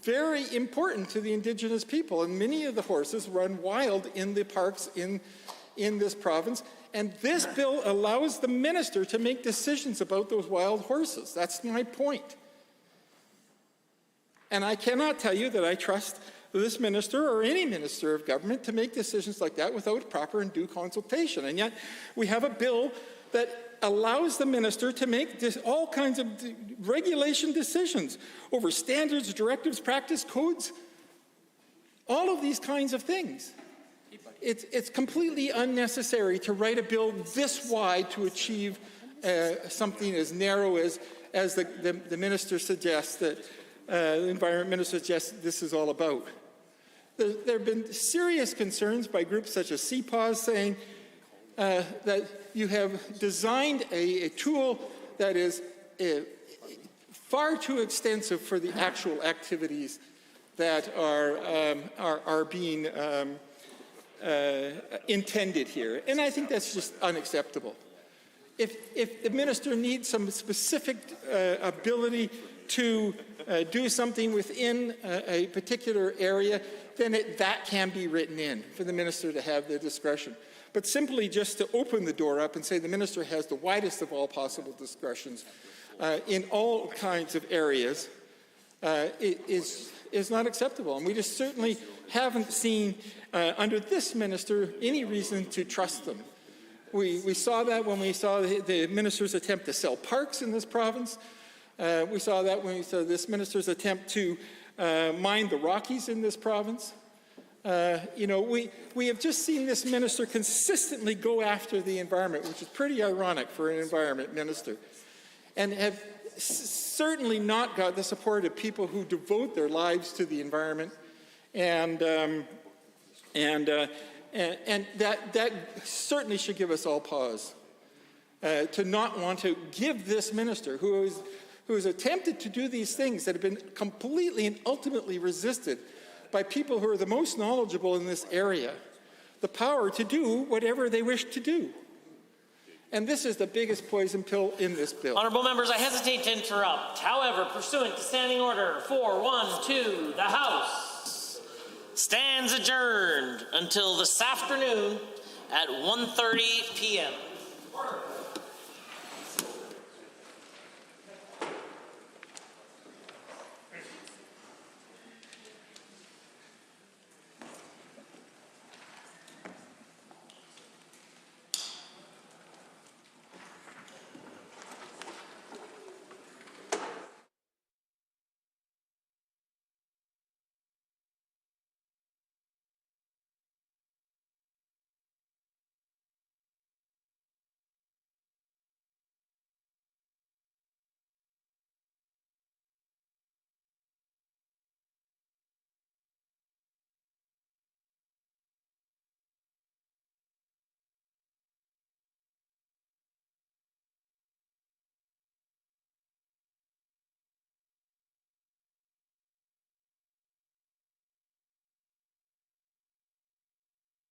very important to the Indigenous people. And many of the horses run wild in the parks in this province. And this bill allows the minister to make decisions about those wild horses. That's my point. And I cannot tell you that I trust this minister or any minister of government to make decisions like that without proper and due consultation. And yet we have a bill that allows the minister to make all kinds of regulation decisions over standards, directives, practice, codes, all of these kinds of things. It's completely unnecessary to write a bill this wide to achieve something as narrow as the minister suggests that the Environment Minister suggests this is all about. There have been serious concerns by groups such as CPAWS saying that you have designed a tool that is far too extensive for the actual activities that are being intended here. And I think that's just unacceptable. If the minister needs some specific ability to do something within a particular area, then that can be written in for the minister to have the discretion. But simply just to open the door up and say the minister has the widest of all possible discretions in all kinds of areas is not acceptable. And we just certainly haven't seen under this minister any reason to trust them. We saw that when we saw the minister's attempt to sell parks in this province. We saw that when we saw this minister's attempt to mine the Rockies in this province. We have just seen this minister consistently go after the environment, which is pretty ironic for an environment minister, and have certainly not got the support of people who devote their lives to the environment, and that certainly should give us all pause to not want to give this minister, who has attempted to do these things that have been completely and ultimately resisted by people who are the most knowledgeable in this area, the power to do whatever they wish to do. And this is the biggest poison pill in this bill. Honourable members, I hesitate to interrupt. However, pursuant to Standing Order 412, the House stands adjourned until this afternoon at 1:30 p.m.